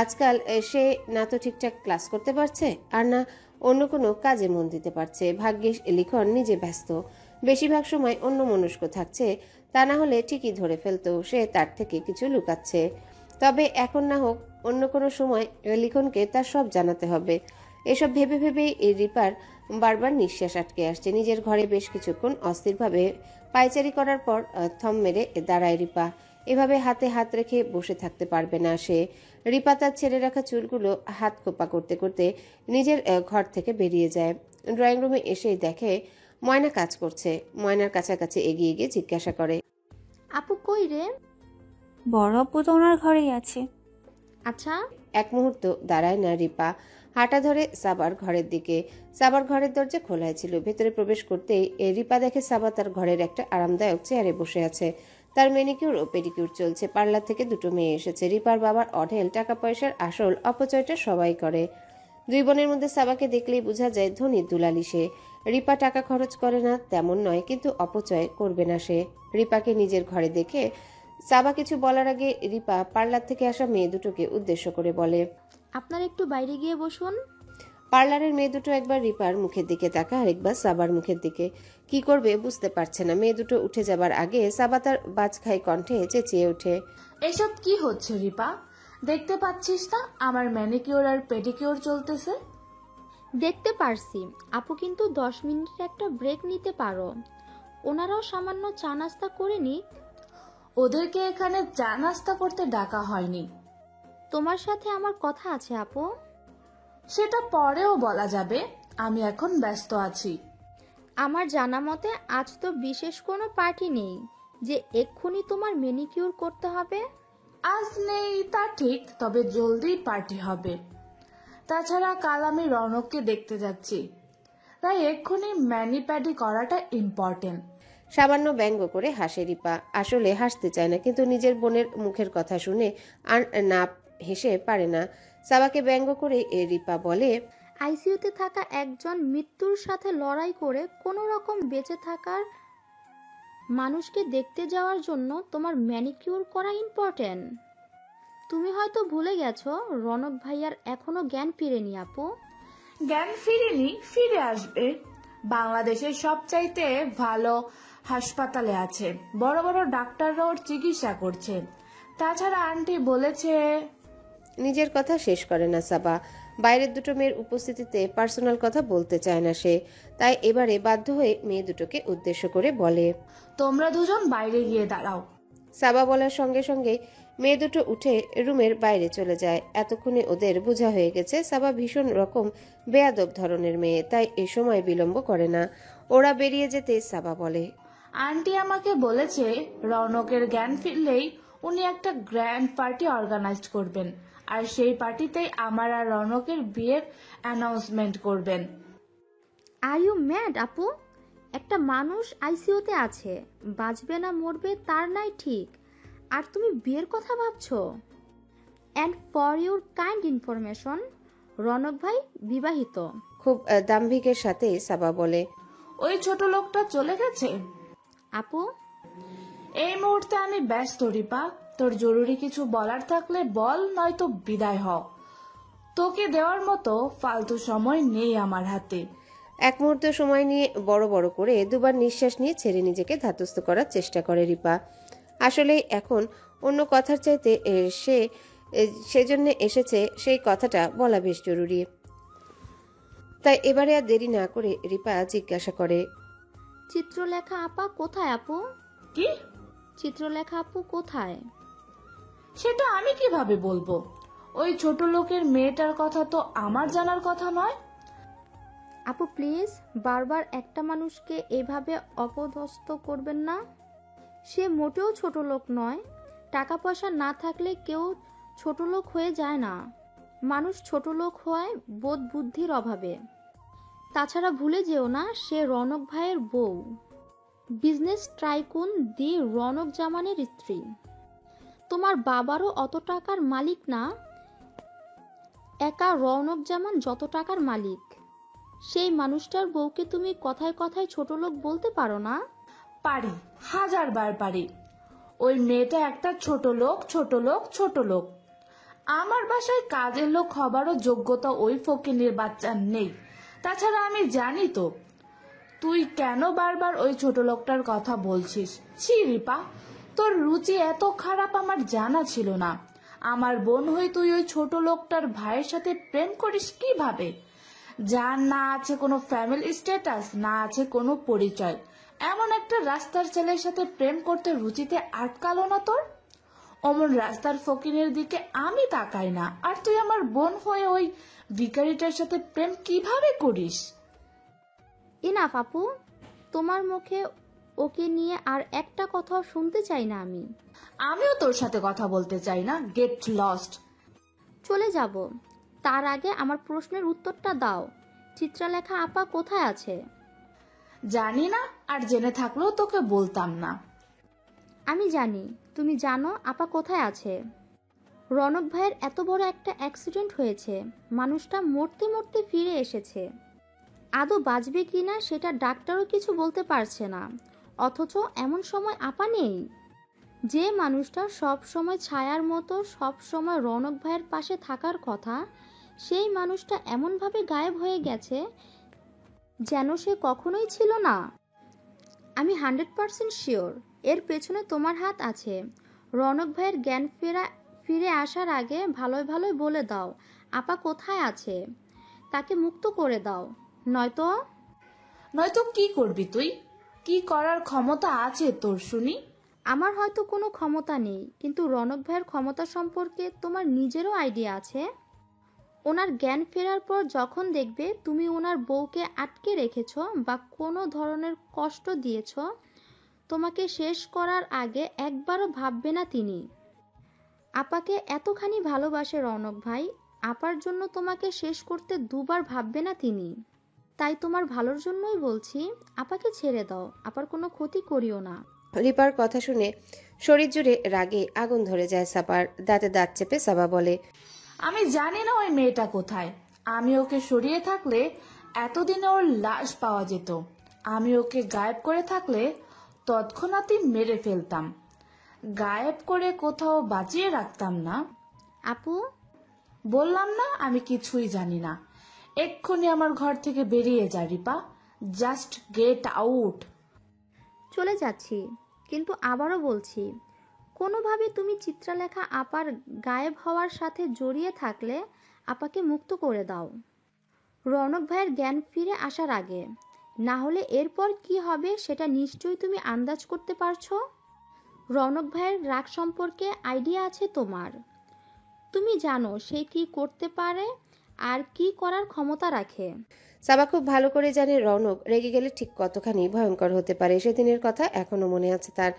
আজকাল সে না তো ঠিকঠাক ক্লাস করতে পারছে, আর না অন্য কোনো কাজে মন দিতে পারছে। ভাগ্যিস লিখন নিজে ব্যস্ত, বেশিরভাগ সময় অন্য মনস্ক থাকছে, তা না হলে ঠিকই ধরে ফেলতো সে তার থেকে কিছু লুকাচ্ছে। তবে এখন না হোক, অন্য কোনো সময় লিখনকে তার সব জানাতে হবে। এসব ভেবে ভেবেই রিপার বারবার নিঃশ্বাস আটকে আসছে। নিজের ঘরে বেশ কিছুক্ষণ অস্থিরভাবে পায়চারি করার পর থম মেরে দাঁড়ায় রিপা। এভাবে হাতে হাত রেখে বসে থাকতে পারবে না সে। রিপা তার ছেড়ে রাখা চুলগুলো হাত খোপা করতে করতে নিজের ঘর থেকে বেরিয়ে যায়। ড্রয়িং রুমে এসেই দেখে ময়না কাজ করছে। ময়নার কাছাকাছি এগিয়ে গিয়ে জিজ্ঞাসা করে, আপু কই রে? বড় আপু তো ওনার ঘরেই আছে। আচ্ছা, এক মুহূর্ত দাঁড়ায় না রিপা, হাঁটা ধরে সাবার ঘরের দিকে। সাবার ঘরের দরজা খোলাই ছিল। ভেতরে প্রবেশ করতেই রিপা দেখে সাবা তার ঘরের একটা আরামদায়ক চেয়ারে বসে আছে। তার ম্যানিকিউর ও পেডিকিউর চলছে। পার্লার থেকে দুটো মেয়ে এসেছে। রিপার বাবার অঢেল টাকা পয়সার আসল অপচয়টা সবাই করে। দুই বোনের মধ্যে সাবাকে দেখলেই বোঝা যায় ধনীর দুলালি সে। রিপা টাকা খরচ করে না তেমন নয়, কিন্তু অপচয় করবে না সে। রিপাকে নিজের ঘরে দেখে সাবা কিছু বলার আগে রিপা পার্লার থেকে আসা মেয়ে দুটোকে উদ্দেশ্য করে বলে, আপনার একটু বাইরে গিয়ে বসুন। পার্লারের মেয়ে দুটো একবার রিপার মুখের দিকে তাকা, আরেকবার সাবার মুখের দিকে। কি করবে বুঝতে পারছে না। মেয়ে দুটো উঠে যাবার আগে সাবা তার বাজখাই কণ্ঠে চেঁচিয়ে ওঠে, এসব কি হচ্ছে রিপা? দেখতে পাচ্ছিস না আমার ম্যানিকিউর আর পেডিকিউর চলতেছে? দেখতে পারছি আপু, কিন্তু 10 মিনিটের একটা ব্রেক নিতে পারো। ওনারাও সামান্য চা নাস্তা করে নিক। ওদেরকে এখানে চা নাস্তা করতে ডাকা হয়নি। তোমার সাথে আমার কথা আছে আপু। সেটা পরেও বলা যাবে, আমি এখন ব্যস্ত আছি। আমার জানা মতে আজ তো বিশেষ কোনো পার্টি নেই যে এক্ষুনি তোমার ম্যানিকিউর করতে হবে। আজ নেই তা ঠিক, তবে জলদি পার্টি হবে। তাছাড়া কাল আমি রৌনককে দেখতে যাচ্ছি, তাই এক্ষুনি ম্যানি প্যাডি করাটা ইম্পর্টেন্ট। সামান্য ব্যঙ্গ করে হাসে রিপা। আসলে হাসতে চায় না, কিন্তু নিজের বোনের মুখের কথা শুনে আর না হেসে পারে না। সাবাকে ব্যঙ্গ করে রিপা বলে, আইসিইউতে থাকা একজন মৃত্যুর সাথে লড়াই করে কোনো রকম বেঁচে থাকার মানুষকে দেখতে যাওয়ার জন্য তোমার ম্যানিকিউর করা ইম্পর্টেন্ট। তুমি হয়তো ভুলে গেছো রনক ভাইয়ার এখনো জ্ঞান ফিরেনি আপু। জ্ঞান ফিরেনি, ফিরে আসবে। বাংলাদেশের সবচাইতে ভালো হাসপাতালে আছে, বড় বড় ডাক্তাররা ওর চিকিৎসা করছে। তাছাড়া আন্টি বলেছে। নিজের কথা শেষ করে না সাবা। বাইরের দুটো মেয়ের উপস্থিতিতে পার্সোনাল কথা বলতে চায় না সে, তাই এবারে বাধ্য হয়ে মেয়ে দুটোকে উদ্দেশ্য করে বলে, তোমরা দুজন বাইরে গিয়ে দাঁড়াও। সাবা বলার সঙ্গে সঙ্গে মেয়ে দুটো উঠে রুমের বাইরে চলে যায়। এতক্ষণে ওদের বোঝা হয়ে গেছে সাবা ভীষণ রকম বেয়াদব ধরনের মেয়ে, তাই এ সময় বিলম্ব করে না। ওরা বেরিয়ে যেতে সাবা বলে, আন্টি আমাকে বলেছে রৌনকের জ্ঞান ফিরলেই উনি একটা গ্র্যান্ড পার্টি অর্গানাইজ করবেন, আর সেই পার্টিতেই আমার আর রৌনকের বিয়ের অ্যানাউন্সমেন্ট করবেন। আর ইউ ম্যাড আপু? একটা মানুষ আইসিইউতে আছে, বাঁচবে না মরবে তার নাই ঠিক, আর তুমি বিয়ের কথা ভাবছো? And for your kind information, Ronak ভাই বিবাহিত। খুব দাম্ভিকের সাথে সাবা বলে, ওই ছোট লোকটা চলে গেছে। আপু, এই মুহূর্তে আমি ব্যস্ত রিপা, তোর জরুরি কিছু বলার থাকলে বল, নয়তো বিদায় হ। তোকে দেওয়ার মতো ফালতু সময় নেই আমার হাতে। এক মুহূর্ত সময় নিয়ে বড় বড় করে দুবার নিঃশ্বাস নিয়ে ছেড়ে নিজেকে ধাতস্থ করার চেষ্টা করে রিপা। আসলে এখন অন্য কথার চাইতে সেজন্য এসেছে, সেই কথাটা বলা বেশ জরুরি। তাই এবারে আর দেরি না করে রিপা জিজ্ঞাসা করে, চিত্রলেখা আপা কোথায় আপু? কি? চিত্রলেখা আপু কোথায়? সেটা আমি কিভাবে বলবো? ওই ছোট লোকের মেয়েটার কথা তো আমার জানার কথা নয়। আপু প্লিজ, বারবার একটা মানুষকে এভাবে অপদস্থ করবেন না। সে মোটেও ছোট লোক নয়। টাকা পয়সা না থাকলে কেউ ছোট লোক হয়ে যায় না। মানুষ ছোট লোক হয় বোধ বুদ্ধির অভাবে। তাছাড়া ভুলে যেও না, সে রনক ভাইয়ের বউ, বিজনেস টাইকুন দি রনক জামানের স্ত্রী। তোমার বাবারও অত টাকার মালিক না, একা রনক জামান যত টাকার মালিক। সেই মানুষটার বউকে তুমি কথায় কথায় ছোট লোক বলতে পারো না? পারি, 1000 বার পারি। ওই মেয়েটা একটা ছোট লোক, ছোট লোক, ছোট লোক। আমার বাসায় কাজের লোক হবারও যোগ্যতা ওই ফকিনীর বাচ্চার নেই। তাছাড়া আমি জানি তো তুই কেন বারবার ওই ছোট লোকটার কথা বলছিস। ছি রিপা, তোর রুচি এত খারাপ আমার জানা ছিল না। আমার বোন হয়ে তুই ওই ছোট লোকটার ভাইয়ের সাথে প্রেম করিস কিভাবে? যার না আছে কোনো ফ্যামিলি স্ট্যাটাস, না আছে কোনো পরিচয়, এমন একটা রাস্তার ছেলের সাথে প্রেম করতে রুচিতে আটকালো না তোর? অমন রাস্তার ফকিনের দিকে আমি তাকাই না, আর তুই আমার বোন হয়ে ওই ভিখারিটার সাথে প্রেম কিভাবে করিস? ইনাফ আপু, তোমার মুখে ওকে নিয়ে আর একটা কথাও শুনতে চাই না আমি। আমিও তোর সাথে কথা বলতে চাই না। Get lost. চলে যাব। তার আগে আমার প্রশ্নের উত্তরটা দাও। চিত্রলেখা আপা কোথায় আছে? জানি না, আর জেনে থাকলেও তোকে বলতাম না। আমি জানি তুমি জানো আপা কোথায় আছে। রনক ভাইয়ের এত বড় একটা অ্যাক্সিডেন্ট হয়েছে, মানুষটা মরতে মরতে ফিরে এসেছে। আদৌ বাঁচবে কিনা সেটা ডাক্তারও কিছু বলতে পারছে না, অথচ এমন সময় আপা নেই। যে মানুষটা সব সময় ছায়ার মতো সব সময় রনক ভাইয়ের পাশে থাকার কথা, সেই মানুষটা এমনভাবে গায়েব হয়ে গেছে যেন সে কখনোই ছিল না। আমি 100% শিওর এর পেছনে তোমার হাত আছে। রনক ভাইয়ের জ্ঞান ফিরে আসার আগে ভালোই ভালোই বলে দাও আপা কোথায় আছে, তাকে মুক্ত করে দাও। নয়তো কি করবি তুই? কি করার ক্ষমতা আছে তোর শুনি? আমার হয়তো কোনো ক্ষমতা নেই, কিন্তু রনক ভাইয়ের ক্ষমতা সম্পর্কে তোমার নিজেরও আইডিয়া আছে। ওনার জ্ঞান ফেরার পর যখন দেখবে তুমি ওনার বউকে আটকে রেখেছ বা কোনো ধরনের কষ্ট দিয়েছ, তোমাকে শেষ করার আগে একবারও ভাববে না তিনি। আপাকে এতখানি ভালোবাসে রনক ভাই, আপার জন্য তোমাকে শেষ করতে দুবার ভাববে না তিনি। তাই তোমার ভালোর জন্যই বলছি, আপাকে ছেড়ে দাও, আপার কোনো ক্ষতি করিও না। রিপার কথা শুনে শরীর জুড়ে রাগে আগুন ধরে যায় সাবার। দাঁতে দাঁত চেপে সাবা বলে, আমি জানি না ওই মেয়েটা কোথায়। আমি ওকে সরিয়ে থাকলে এতদিনে ওর লাশ পাওয়া যেত। আমি ওকে গায়েব করে থাকলে তৎক্ষণাৎই মেরে ফেলতাম। গায়েব করে কোথাও বাঁচিয়ে রাখতাম না। আপু, বললাম না আমি কিছুই জানি না। এক্ষুনি আমার ঘর থেকে বেরিয়ে যা রিপা। Just get out. চলে যাচ্ছি, কিন্তু আবারও বলছি, কোনোভাবে তুমি চিত্রলেখা আপার গায়েব হওয়ার সাথে জড়িয়ে থাকলে আপাকে মুক্ত করে দাও রনক ভাইয়ের জ্ঞান ফিরে আসার আগে। না হলে এরপর কি হবে সেটা নিশ্চয়ই তুমি আন্দাজ করতে পারছো। রনক ভাইয়ের রাগ সম্পর্কে আইডিয়া আছে তোমার। তুমি জানো সে কি করতে পারে আর কি করার ক্ষমতা রাখে। সাবা খুব ভালো করে জানে রৌনক রেগে গেলে ঠিক কতখানি ভয়ঙ্কর হতে পারে। সেদিনের কথা এখনো মনে আছে তার।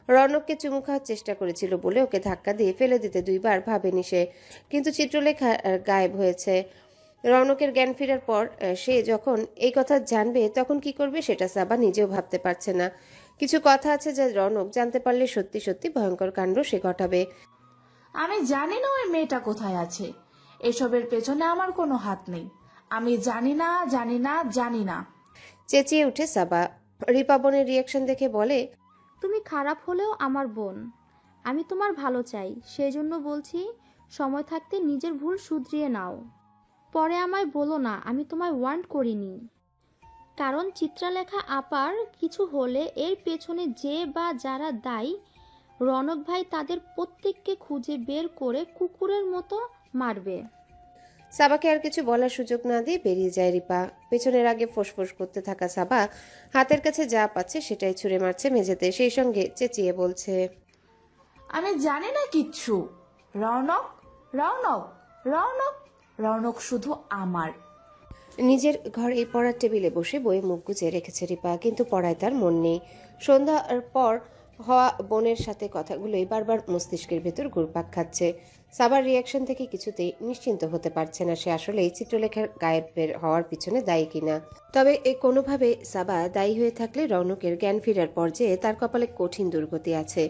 রৌনককে চুমু খাওয়ার চেষ্টা করেছিল বলে ওকে ধাক্কা দিয়ে ফেলে দিতে দুইবার ভাবেনি সে, কিন্তু চিত্রলেখা গায়েব হয়েছে। রৌনকের জ্ঞান ফেরার পর সে যখন এই কথা জানবে তখন কি করবে সেটা সাবা নিজেও ভাবতে পারছে না। কিছু কথা আছে যা রৌনক জানতে পারলে সত্যি সত্যি ভয়ঙ্কর কাণ্ড সে ঘটাবে। আমি জানি না ওই মেয়েটা কোথায় আছে। এসবের পেছনে আমার কোনো হাত নেই। আমি জানি না, জানি না, জানি না। চেঁচিয়ে উঠে সাবা। রিপা বোনের রিয়াকশন দেখে বলে, তুমি খারাপ হলেও আমার বোন, আমি তোমার ভালো চাই। সেই জন্য বলছি, সময় থাকতে নিজের ভুল শুধরিয়ে নাও। পরে আমায় বলো না আমি তোমায় ওয়ার্ন করিনি। কারণ চিত্রলেখা আপার কিছু হলে এর পেছনে যে বা যারা দায়ী, রনক ভাই তাদের প্রত্যেককে খুঁজে বের করে কুকুরের মতো মারবে। সাবাকে আর কিছু বলার সুযোগ না দিয়ে বেরিয়ে যায় রিপা। পেছনের আগে ফোঁসফোঁস করতে থাকা সাবা হাতের কাছে যা পাচ্ছে সেটাই ছুঁড়ে মারছে মেঝেতে, সেই সঙ্গে চেঁচিয়ে বলছে, আমি জানি না কিচ্ছু। রৌনক, রৌনক, রৌনক, রৌনক শুধু আমার। নিজের ঘরে পড়ার টেবিলে বসে বইয়ে মুখ গুজে রেখেছে রিপা, কিন্তু পড়ায় তার মন নেই। সন্ধ্যার পর হওয়া বোনের সাথে কথাগুলোই বারবার মস্তিষ্কের ভেতর ঘুরপাক খাচ্ছে। সাবার রিয়াকশন থেকে কিছুতেই নিশ্চিন্ত হতে পারছে না সে আসলেই চিত্রলেখার গায়েবের হওয়ার পিছনে দায়ী কিনা। তবে কোনোভাবে সাবা দায়ী হয়ে থাকলে রৌনকের জ্ঞান ফেরার পর্যায়ে তার কপালে কঠিন দুর্গতি আছে।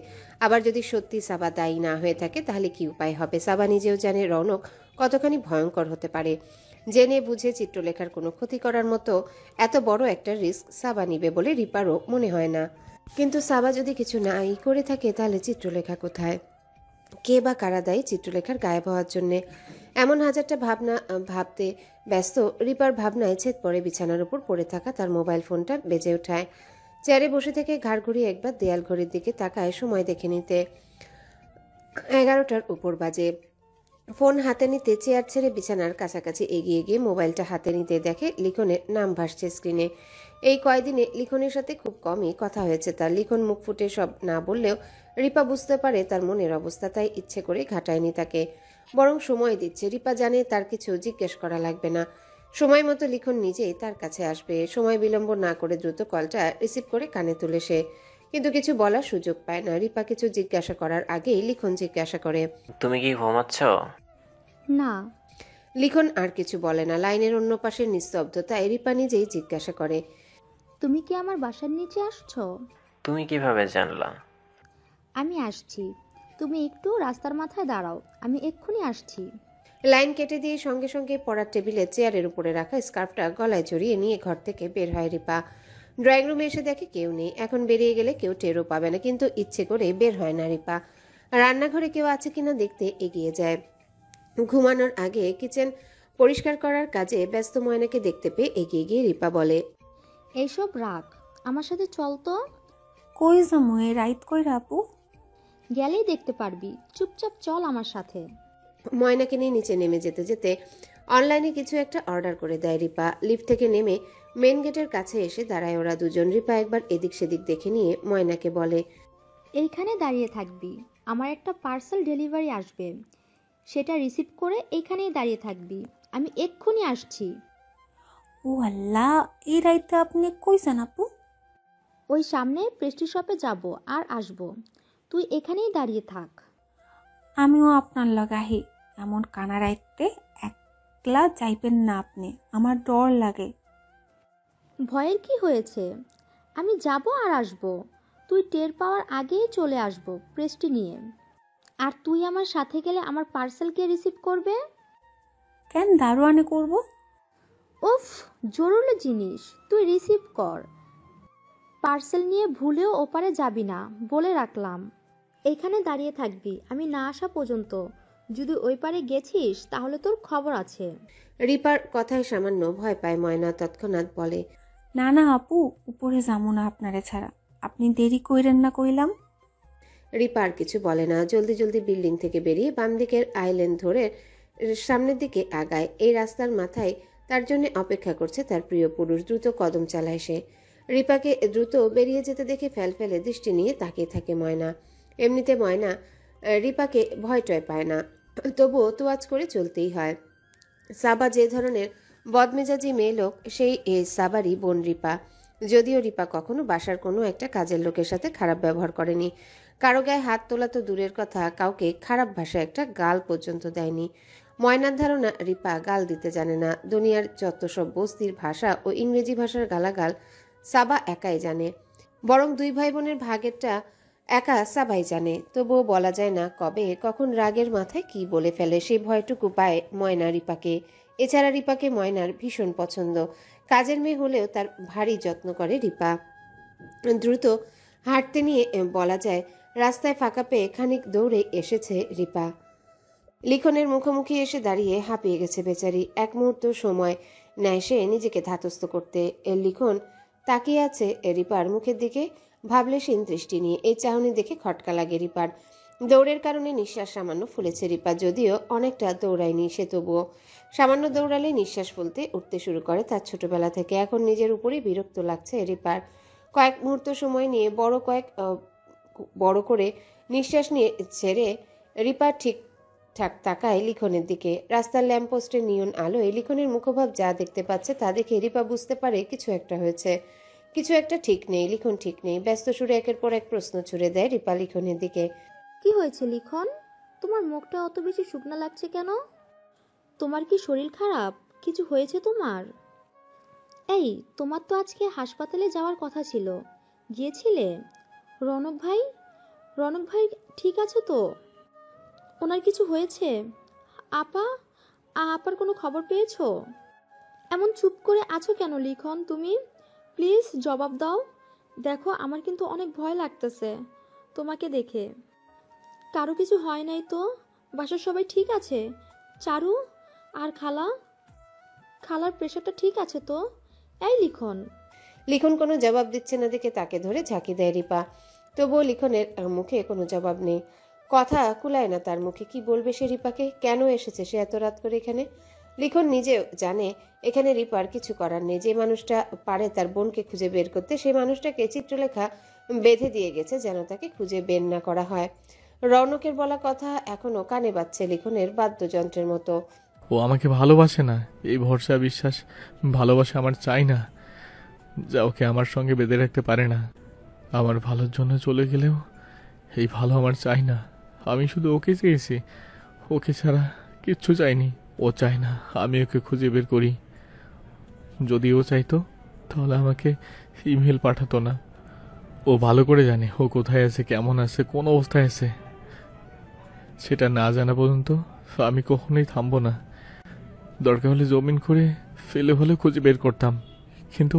আবার যদি সত্যি সাবা দায়ী না হয়ে থাকে তাহলে কি উপায় হবে? সাবা নিজেও জানে রৌনক কতখানি ভয়ঙ্কর হতে পারে। জেনে বুঝে চিত্রলেখার কোনো ক্ষতি করার মতো এত বড় একটা রিস্ক সাবা নিবে বলে রিপারও মনে হয় না। কিন্তু সাবা যদি কিছু নাই করে থাকে তাহলে চিত্রলেখা কোথায়? কে বা কারা দায়ী চিত্রলেখার গায়েব হওয়ার জন্যে? এমন হাজারটা ভাবনা ভাবতে ব্যস্ত রিপার ভাবনায় ছেদ পড়ে বিছানার উপর পড়ে থাকা তার মোবাইল ফোনটা বেজে ওঠায়। চেয়ারে বসে থেকে ঘাড় ঘুরিয়ে একবার দেয়াল ঘড়ির দিকে তাকায় সময় দেখে নিতে 11টার উপর বাজে। ফোন হাতে নিতে চেয়ার ছেড়ে বিছানার কাছাকাছি এগিয়ে গিয়ে মোবাইলটা হাতে নিতে দেখে লিখনের নাম ভাসছে স্ক্রিনে। এই কয়দিনে লিখনের সাথে খুব কমই কথা হয়েছে তার। লিখন মুখ ফুটে সব না বললেও রিপা বুঝতে পারে তার মনের অবস্থা, তাই ইচ্ছে করে ঘাটায়নি তাকে, বরং সময় দিচ্ছে। রিপা জানে তার কিছু জিজ্ঞেস করা লাগবে না, সময় মতো লিখন নিজেই তার কাছে আসবে। সময় বিলম্ব না করে দ্রুত কলটা রিসিভ করে কানে তুলে সে, কিন্তু কিছু বলার সুযোগ পায় না। রিপা কিছু জিজ্ঞাসা করার আগেই লিখন জিজ্ঞাসা করে, তুমি কি ঘুমাচ্ছ? না। লিখন আর কিছু বলে না। লাইনের অন্য পাশের নিস্তব্ধতায় রিপা নিজেই জিজ্ঞাসা করে, তুমি কি আমার বাসার নিচে আসছো? তুমি কিভাবে জানলা? আমি আসছি, তুমি একটু রাস্তার মাথায় দাঁড়াও, আমি এক্ষুনি আসছি। লাইন কেটে দিয়ে সঙ্গে সঙ্গে পড়ার টেবিলে চেয়ারের উপরে রাখা স্কার্ফটা গলায় জড়িয়ে নিয়ে ঘর থেকে বের হয় রিপা। ড্রয়িং রুমে এসে দেখে কেউ নেই। এখন বেরিয়ে গেলে কেউ টেরও পাবে না, কিন্তু ইচ্ছে করে বের হয় না রিপা। রান্নাঘরে কেউ আছে কিনা দেখতে এগিয়ে যায়। ঘুমানোর আগে কিচেন পরিষ্কার করার কাজে ব্যস্ত ময়নাকে দেখতে পেয়ে এগিয়ে গিয়ে রিপা বলে, এইসব রাখ, আমার সাথে চল তো। কই যামু এই রাইত কইরা আপু? গেলেই দেখতে পারবি, চুপচাপ চল আমার সাথে। ময়নাকে নিয়ে নিচে নেমে যেতে যেতে অনলাইনে কিছু একটা অর্ডার করে দেয় রিপা। লিফট থেকে নেমে মেন গেটের কাছে এসে দাঁড়ায় ওরা দুজন। রিপা একবার এদিক সেদিক দেখে নিয়ে ময়নাকে বলে, এইখানে দাঁড়িয়ে থাকবি, আমার একটা পার্সেল ডেলিভারি আসবে, সেটা রিসিভ করে এইখানেই দাঁড়িয়ে থাকবি, আমি এক্ষুনি আসছি। ও আল্লাহ, এই রাইতে আপনি কইছেন আপু? ওই সামনে পেস্ট্রি শপে যাব আর আসব, তুই এখানেই দাঁড়িয়ে থাক। আমিও আপনার লাগাহি, এমন কানা রাইতে একলা যাইবেন না আপনি, আমার ডর লাগে। ভয়ের কি হয়েছে? আমি যাব আর আসব, তুই টের পাওয়ার আগেই চলে আসব পেস্ট্রি নিয়ে। আর তুই আমার সাথে গেলে আমার পার্সেল কে রিসিভ করবে? কেন দারোয়ানে করব? উফ, জরুরি জিনিস, তুই রিসিভ কর। পার্সেল নিয়ে ভুলেও ওপারে যাবি না, বলে রাখলাম। এখানে দাঁড়িয়ে থাকবি আমি না আসা পর্যন্ত, যদি ওই পারে গেছিস তাহলে তোর খবর আছে। রিপার কথায় সামান্য ভয় পায় ময়না। তৎক্ষণাৎ বলে, না না আপু, উপরে যাবো না আপনারে ছাড়া, আপনি দেরি কইরেন না কইলাম। রিপা আর কিছু বলে না। জলদি জলদি বিল্ডিং থেকে বেরিয়ে বাম দিকের আইল্যান্ড ধরে সামনের দিকে আগায়। এই রাস্তার মাথায় তার জন্য অপেক্ষা করছে তার প্রিয় পুরুষ। দ্রুত কদম চালায় সে। রিপাকে দ্রুত বেরিয়ে যেতে দেখে ফেলে দৃষ্টি নিয়ে তাকিয়ে থাকে ময়না। এমনিতে ময়না রিপাকে ভয় টয় পায় না, তবুও তোয়াজ করে চলতেই হয়। সাবা যে ধরনের বদমেজাজি মেয়ে লোক, সেই সাবারই বোন রিপা। যদিও রিপা কখনো বাসার কোনো একটা কাজের লোকের সাথে খারাপ ব্যবহার করেনি, কারো গায়ে হাত তোলা তো দূরের কথা, কাউকে খারাপ ভাষায় একটা গাল পর্যন্ত দেয়নি। ময়নার ধারণা রিপা গাল দিতে জানে না। দুনিয়ার যত সব বস্তির ভাষা ও ইংরেজি ভাষার গালাগাল সাবা একাই জানে, বরং দুই ভাই বোনের ভাগেরটা একা সাবাই জানে। তবুও বলা যায় না কবে কখন রাগের মাথায় কি বলে ফেলে, সেই ভয়টুকু পায় ময়না রিপাকে। এছাড়া রিপাকে ময়নার ভীষণ পছন্দ। কাজের মেয়ে হলেও তার ভারী যত্ন করে রিপা। দ্রুত হাঁটতে নিয়ে বলা যায় রাস্তায় ফাঁকা পেয়ে খানিক দৌড়ে এসেছে রিপা। লিখনের মুখোমুখি এসে দাঁড়িয়ে হাঁপিয়ে গেছে বেচারি। এক মুহূর্ত সময় নেয় সে নিজেকে ধাতস্থ করতে। লিখন তাকিয়ে আছে রিপার মুখের দিকে ভাবলেশীন দৃষ্টি নিয়ে। এই চাহনি দেখে খটকা লাগে রিপার। দৌড়ের কারণে নিঃশ্বাস সামান্য ফুলেছে রিপা, যদিও অনেকটা দৌড়ায়নি সে, তবুও সামান্য দৌড়ালে নিঃশ্বাস ফুলতে উঠতে শুরু করে তার ছোটবেলা থেকে। এখন নিজের উপরই বিরক্ত লাগছে রিপার। কয়েক মুহূর্ত সময় নিয়ে বড় করে নিঃশ্বাস নিয়ে ছেড়ে রিপা ঠিকঠাক তাকায় লিখনের দিকে। রাস্তার ল্যাম্পপোস্টের নিয়ন আলোয় লিখনের মুখভাব যা দেখতে পাচ্ছে তা দেখে রিপা বুঝতে পারে কিছু একটা হয়েছে, কিছু একটা ঠিক নেই। লিখন ঠিক নেই। ব্যস্ত সুরে একের পর এক প্রশ্ন ছুড়ে দেয় রিপা লিখনের দিকে। কি হয়েছে লিখন? তোমার মুখটা অত বেশি শুকনা লাগছে কেন? তোমার কি শরীর খারাপ? কিছু হয়েছে তোমার? এই, তোমার তো আজকে হাসপাতালে যাওয়ার কথা ছিল, গিয়েছিলে? রনক ভাই ঠিক আছে তো? ওনার কিছু হয়েছে? আপার কোনো খবর পেয়েছো? এমন চুপ করে আছো কেন লিখন তুমি? প্লিজ জবাব দাও। দেখো, আমার কিন্তু অনেক ভয় লাগতেছে তোমাকে দেখে। কারো কিছু হয় নাই তো? বাসার সবাই ঠিক আছে? চারু আর খালার প্রেশারটা ঠিক আছে তো? এই লিখন কোনো জবাব দিচ্ছে না দেখে তাকে ধরে ঝাঁকি দেয় রিপা। তবুও লিখনের মুখে কোনো জবাব নেই। কথা কুলায় না তার মুখে। কি বলবে সে রিপাকে? কেন এসেছে সে এত রাত করে এখানে? লিখন নিজেও জানে এখানে রিপার কিছু করার নেই। যে মানুষটা পারে তার বোনকে খুঁজে বের করতে, সেই মানুষটাকে চিত্রলেখা বেঁধে দিয়ে গেছে যেন তাকে খুঁজে বের না করা হয়। রৌনকের বলা কথা এখনো কানে বাজছে লিখনের বাদ্যযন্ত্রের মতো। ও আমাকে ভালোবাসে না, এই ভরসা বিশ্বাস ভালোবাসা আমার চাই না, যা ওকে আমার সঙ্গে বেঁধে রাখতে পারে না। আমার ভালোর জন্য চলে গেলেও এই ভালো আমার চাই না। আমি শুধু ওকে চেয়েছি, ওকে ছাড়া কিচ্ছু চাইনি। ও চায় না আমি ওকে খুঁজে বের করি। যদি ও চাইতো তাহলে আমাকে ইমেল পাঠাতো না। ও ভালো করে জানে ও কোথায় আছে, কেমন আছে, কোন অবস্থায় আছে। সেটা না জানা পর্যন্ত আমি কখনোই থামবো না। দরকার হলে জমিন করে ফেলে হলে খুঁজে বের করতাম, কিন্তু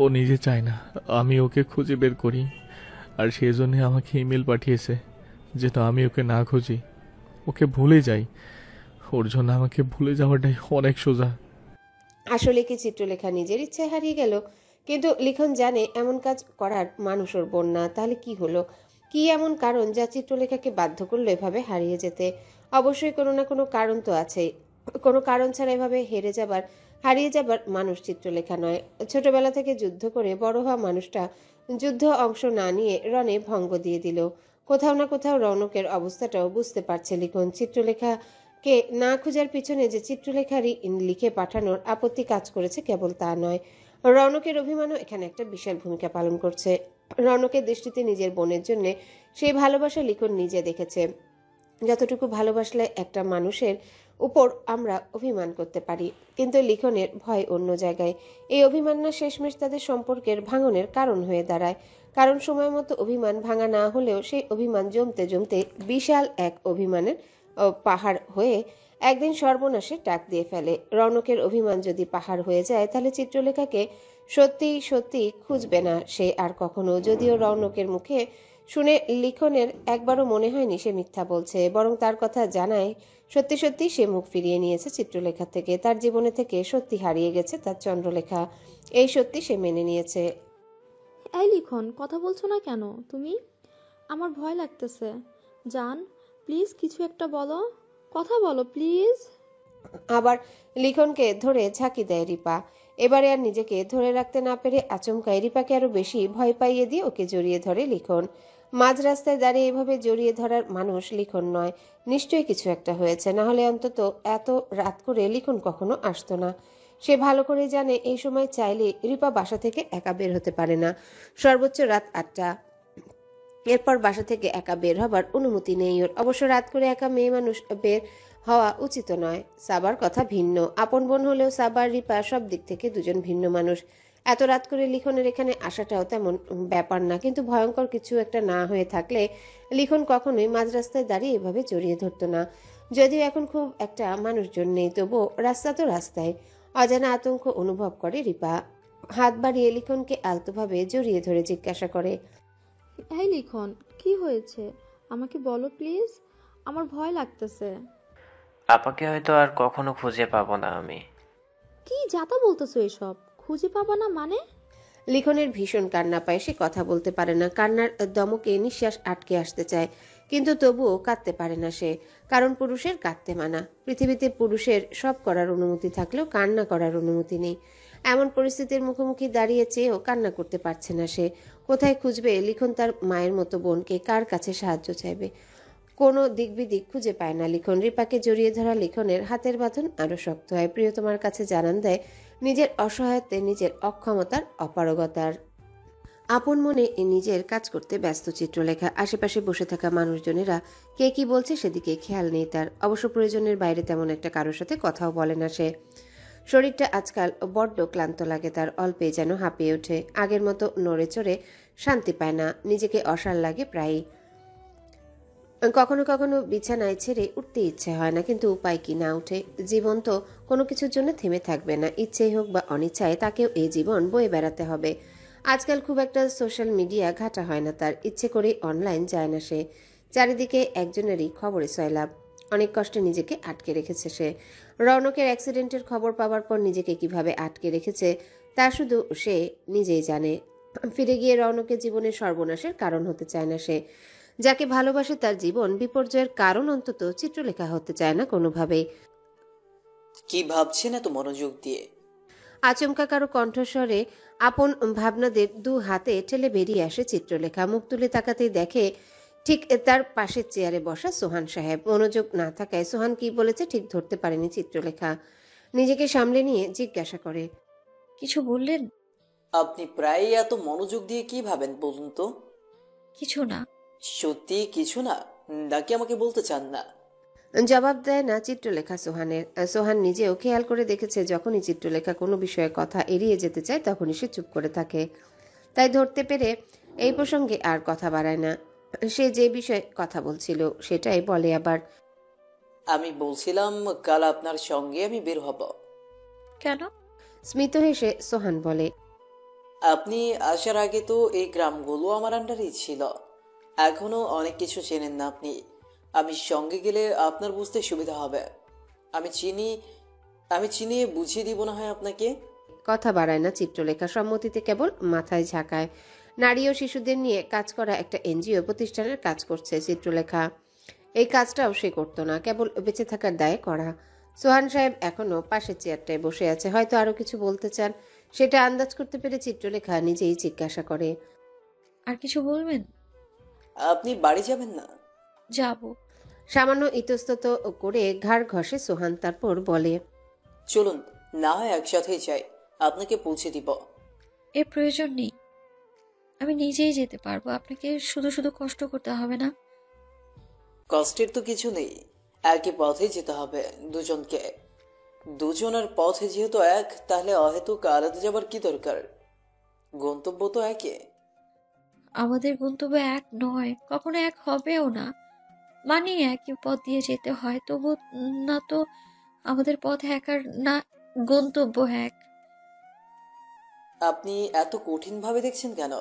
ও নিজে চায় না আমি ওকে খুঁজে বের করি। আর সেই জন্যে আমাকে ইমেল পাঠিয়েছে যেন আমি ওকে না খুঁজি, ওকে ভুলে যাই। ওর জন্য আমাকে ভুলে যাওয়াটাই অনেক সোজা। আসলে কি চিত্রলেখা নিজের ইচ্ছায় হারিয়ে গেল? কিন্তু লিখন জানে এমন কাজ করার মানুষ ওর বোন না। তাহলে কি হলো? কি এমন কারণ যা চিত্রলেখাকে বাধ্য করলো এভাবে হারিয়ে যেতে? অবশ্যই কোনো না কোনো কারণ তো আছেই। কোনো কারণ ছাড়া এভাবে হারিয়ে যাবার মানুষ চিত্রলেখা নয়। ছোটবেলা থেকে যুদ্ধ করে বড় হওয়া মানুষটা যুদ্ধ অংশ না নিয়ে রণে ভঙ্গ দিয়ে দিল। কোথাও না কোথাও রৌনকের অবস্থাটাও বুঝতে পারছে লিখন। চিত্রলেখাকে না খোঁজার পিছনে যে চিত্রলেখারই লিখে পাঠানোর আপত্তি কাজ করেছে কেবল তা নয়, রৌনকের অভিমানও এখানে একটা বিশাল ভূমিকা পালন করছে। রৌনকের দৃষ্টিতে নিজের বোনের জন্য সেই ভালোবাসা লিখন নিজে দেখেছে। যতটুকু ভালোবাসলে একটা মানুষের উপর আমরা অভিমান করতে পারি, কিন্তু লিখনের ভয় অন্য জায়গায়। এই অভিমান না শেষমেশ তাদের সম্পর্কের ভাঙনের কারণ হয়ে দাঁড়ায়। কারণ সময় মতো অভিমান ভাঙা না হলেও সেই অভিমান জমতে জমতে বিশাল এক অভিমানের পাহাড় হয়ে একদিন সর্বনাশের ডাক দিয়ে ফেলে। রৌনকের অভিমান যদি পাহাড় হয়ে যায় তাহলে চিত্রলেখাকে সত্যি সত্যি খুঁজবে না সে আর কখনো। যদিও রৌনকের মুখে শুনে লিখনের একবারও মনে হয়নি সে মিথ্যা বলছে, বরং তার কথা জানায় সত্যি সত্যি সে মুখ ফিরিয়ে নিয়েছে চিত্রলেখা থেকে। তার জীবনে থেকে সত্যি হারিয়ে গেছে তার চন্দ্রলেখা, এই সত্যি সে মেনে নিয়েছে। এই লিখন, কথা বলছো না কেন তুমি? আমার ভয় লাগতেছে। জান, প্লিজ কিছু একটা বলো, কথা বলো প্লিজ। আবার লিখনকে ধরে ঝাঁকি দেয় রিপা। এবারে আর নিজেকে ধরে রাখতে না পেরে আচমকায় রিপাকে আরো বেশি ভয় পাইয়ে দিয়ে ওকে জড়িয়ে ধরে লিখন। মাঝ রাস্তায় দাঁড়িয়ে এভাবে জড়িয়ে ধরার মানুষ লিখন নয়। নিশ্চয়ই কিছু একটা হয়েছে, না হলে অন্তত এত রাত করে লিখন কখনো আসতো না। সে ভালো করে জানে এই সময় চাইলে রিপা বাসা থেকে একা বের হতে পারে না, সর্বোচ্চ রাত 8টা। এরপর বাসা থেকে একা বের হবার অনুমতি নেই ওর। অবশ্য রাত করে একা মেয়ে মানুষ বের হওয়া উচিত নয়। সাবার কথা ভিন্ন। আপন বোন হলেও সাবার রিপা সব দিক থেকে দুজন ভিন্ন মানুষ। এত রাত করে লিখনের এখানে আসাটাও তেমন ব্যাপার না, কিন্তু ভয়ঙ্কর কিছু একটা না হয়ে থাকলে লিখন কখনোই মাঝ রাস্তায় দাঁড়িয়ে এভাবে জড়িয়ে ধরতো না। যদিও এখন খুব একটা মানুষজন নেই, তবুও রাস্তা তো রাস্তায়। অজানা আতঙ্ক অনুভব করে রিপা। হাত বাড়িয়ে লিখনকে আলতোভাবে জড়িয়ে ধরে জিজ্ঞাসা করে, এই লিখন, কি হয়েছে আমাকে বলো প্লিজ, আমার ভয় লাগতেছে। আপাকে হয়তো আর কখনো খুঁজে পাবো না আমি। কি যাতা বলতেছো এসব? খুঁজে পাবা না মানে? লিখনের ভীষণ কান্না পায়। সে কথা বলতে পারে না। কান্নার দমকে নিঃশ্বাস আটকে আসতে চায়। কিন্তু তবুও কাঁদতে পারে না সে, কারণ পুরুষের কাঁদতে মানা। পৃথিবীতে পুরুষের সব করার অনুমতি থাকলেও কান্না করার অনুমতি নেই। এমন পরিস্থিতির মুখোমুখি দাঁড়িয়ে চেয়েও কান্না করতে পারছে না সে। কোথায় খুঁজবে লিখন তার মায়ের মতো বোনকে? কার কাছে সাহায্য চাইবে? কোনো দিক বিদিক খুঁজে পায় না লিখন। রিপাকে জড়িয়ে ধরা লিখনের হাতের বাঁধন আরো শক্ত হয়। প্রিয়তমার কাছে জানান দেয় নিজের অসহায়ত্বে, নিজের অক্ষমতার, অপারগতার। আপন মনে নিজের কাজ করতে ব্যস্ত চিত্রলেখা। আশেপাশে বসে থাকা মানুষজনেরা কে কি বলছে সেদিকে খেয়াল নেই তার। অবশ্য প্রয়োজনের বাইরে তেমন একটা কারোর সাথে কথাও বলে না সে। শরীরটা আজকাল বড্ড ক্লান্ত লাগে তার, অল্পে যেন হাঁপিয়ে ওঠে। আগের মতো নড়ে চড়ে শান্তি পায় না, নিজেকে অসাড় লাগে প্রায়ই। কখনো কখনো বিছানায় ছেড়ে উঠতে ইচ্ছে হয় না, কিন্তু উপায় কি? না উঠে। জীবন তো কোনো কিছুর জন্য থেমে থাকবে না, ইচ্ছেই হোক বা অনিচ্ছায় তাকেও এই জীবন বয়ে বেড়াতে হবে। আজকাল খুব একটা সোশ্যাল মিডিয়া ঘাটা হয় না তার, ইচ্ছে করে অনলাইন যায় না সে। চারিদিকে একজনেরই খবরে সয়লাভ। অনেক কষ্টে নিজেকে আটকে রেখেছে সে। রৌনকের অ্যাক্সিডেন্টের খবর পাওয়ার পর নিজেকে কিভাবে আটকে রেখেছে তা শুধু সে নিজেই জানে। ফিরে গিয়ে রৌনকের জীবনের সর্বনাশের কারণ হতে চায় না সে। যাকে ভালোবাসে তার জীবন বিপর্যয়ের কারণ অন্তত চিত্রলেখা হতে চায় না কোনোভাবেই। কি ভাবছেন এত মনোযোগ দিয়ে? আচমকা কারো কণ্ঠস্বরে আপন ভাবনাদের দু হাতে ঠেলে বেরিয়ে আসে চিত্রলেখা। মুখ তুলে তাকাতেই দেখে ঠিক তার পাশের চেয়ারে বসা সোহান সাহেব। মনোযোগ না থাকায় সোহান কি বলেছে ঠিক ধরতে পারেনি চিত্রলেখা। নিজেকে সামলে নিয়ে জিজ্ঞাসা করে, কিছু বললেন? আপনি প্রায়ই এত মনোযোগ দিয়ে কি ভাবেন বলুন তো? কিছু না। সত্যি কিছু না, নাকি আমাকে বলতে চান না? জবাব দেয় না চিত্রলেখা সোহানের। সোহান নিজেও খেয়াল করে দেখেছে যখনই চিত্রলেখা কোনো বিষয়ে কথা এড়িয়ে যেতে চায় তখনই সে চুপ করে থাকে। তাই ধরতে পেরে এই প্রসঙ্গে আর কথা বাড়ায় না। সে যে বিষয়ে কথা বলছিল সেটাই বলে আবার। আমি বলছিলাম কাল আপনার সঙ্গে আমি বের হব। কেন? স্মিত হেসে সোহান বলে, আপনি আসার আগে তো এই গ্রামগুলো আমার আন্ডারেই ছিল। এখনো অনেক কিছু চেনেন না আপনি। আমি সঙ্গে গেলে আপনার বুঝতে সুবিধা হবে। আমি চিনিয়ে বুঝিয়ে দিব না হয় আপনাকে। কথা বাড়ায় না চিত্রলেখা, সম্মতিতে কেবল মাথায় ঝাঁকায়। নারী ও শিশুদের নিয়ে কাজ করা একটা এনজিও প্রতিষ্ঠানের কাজ করছে চিত্রলেখা। এই কাজটাও সে করতো না, কেবল বেঁচে থাকার দায়ে করা। সোহান সাহেব এখনো পাশের চেয়ারটায় বসে আছে, হয়তো আরো কিছু বলতে চান। সেটা আন্দাজ করতে পেরে চিত্রলেখা নিজেই জিজ্ঞাসা করে, আর কিছু বলবেন? আপনি বাড়ি যাবেন না? যাব। সামান্য ইতস্তত করে ঘাড় ঘষে সোহান, তারপর বলে, চলুন না হয় একসাথেই যাই, আপনাকে পৌঁছে দিব। এর প্রয়োজন নেই, আমি নিজেই যেতে পারবো। আপনাকে শুধু শুধু কষ্ট করতে হবে না। কষ্টের তো কিছু নেই, একই পথে যেতে হবে দুজনকে। দুজনের পথে যেহেতু এক, তাহলে অহেতুক আলাদা যাবার কি দরকার? গন্তব্য তো একই। আমাদের গন্তব্য এক নয়, কখনো এক হবেও না। মানে একই পথ দিয়ে যেতে হয়, তবু না তো আমাদের পথ এক আর না গন্তব্য এক। আপনি এত কঠিন ভাবে দেখছেন কেন?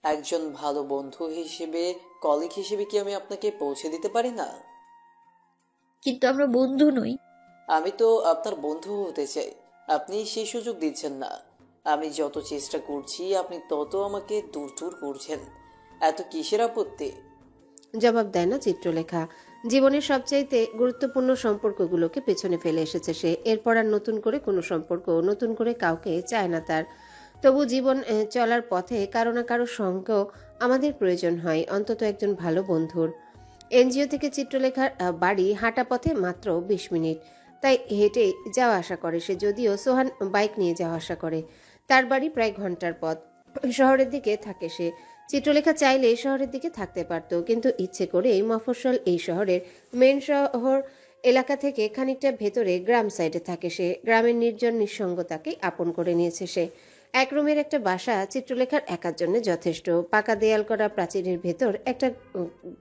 একজন ভালো বন্ধু হিসেবে, কলিগ হিসেবে কি আমি আপনাকে পৌঁছে দিতে পারি না? কিন্তু আমরা বন্ধু নই। আমি তো আপনার বন্ধু হতে চাই, আপনি সেই সুযোগ দিচ্ছেন না। আমি যত চেষ্টা করছি আপনি তত আমাকে দূর দূর করছেন। এত কিসের আপত্তি? জবাব দেয় না চিত্রলেখা। জীবনের সবচাইতে গুরুত্বপূর্ণ সম্পর্কগুলোকে পেছনে ফেলে এসেছে সে। এরপর আর নতুন করে কোনো সম্পর্ক, নতুন করে কাউকে চায় না তার। তবু জীবন চলার পথে কারো না কারো সঙ্গ আমাদের প্রয়োজন হয়, অন্তত একজন ভালো বন্ধুর। এনজিও থেকে চিত্রলেখার বাড়ি হাঁটা পথে মাত্র 20 মিনিট, তাই হেঁটে যাওয়া আসা করে সে। যদিও সোহান বাইক নিয়ে যাওয়া আসা করে। তার বাড়ি প্রায় ঘন্টার পথ। শহরের দিকে থাকে সে। চিত্রলেখা চাইলে শহরের দিকে থাকতে পারত, কিন্তু ইচ্ছে করেই মফস্বল এই শহরের মেন শহর এলাকা থেকে খানিকটা ভেতরে গ্রাম সাইডে থাকে সে। গ্রামের নির্জন নিঃসঙ্গতাকে আপন করে নিয়েছে সে। এক রুমের একটা বাসা চিত্রলেখার একার জন্য যথেষ্ট। পাকা দেয়াল করা প্রাচীরের ভেতর একটা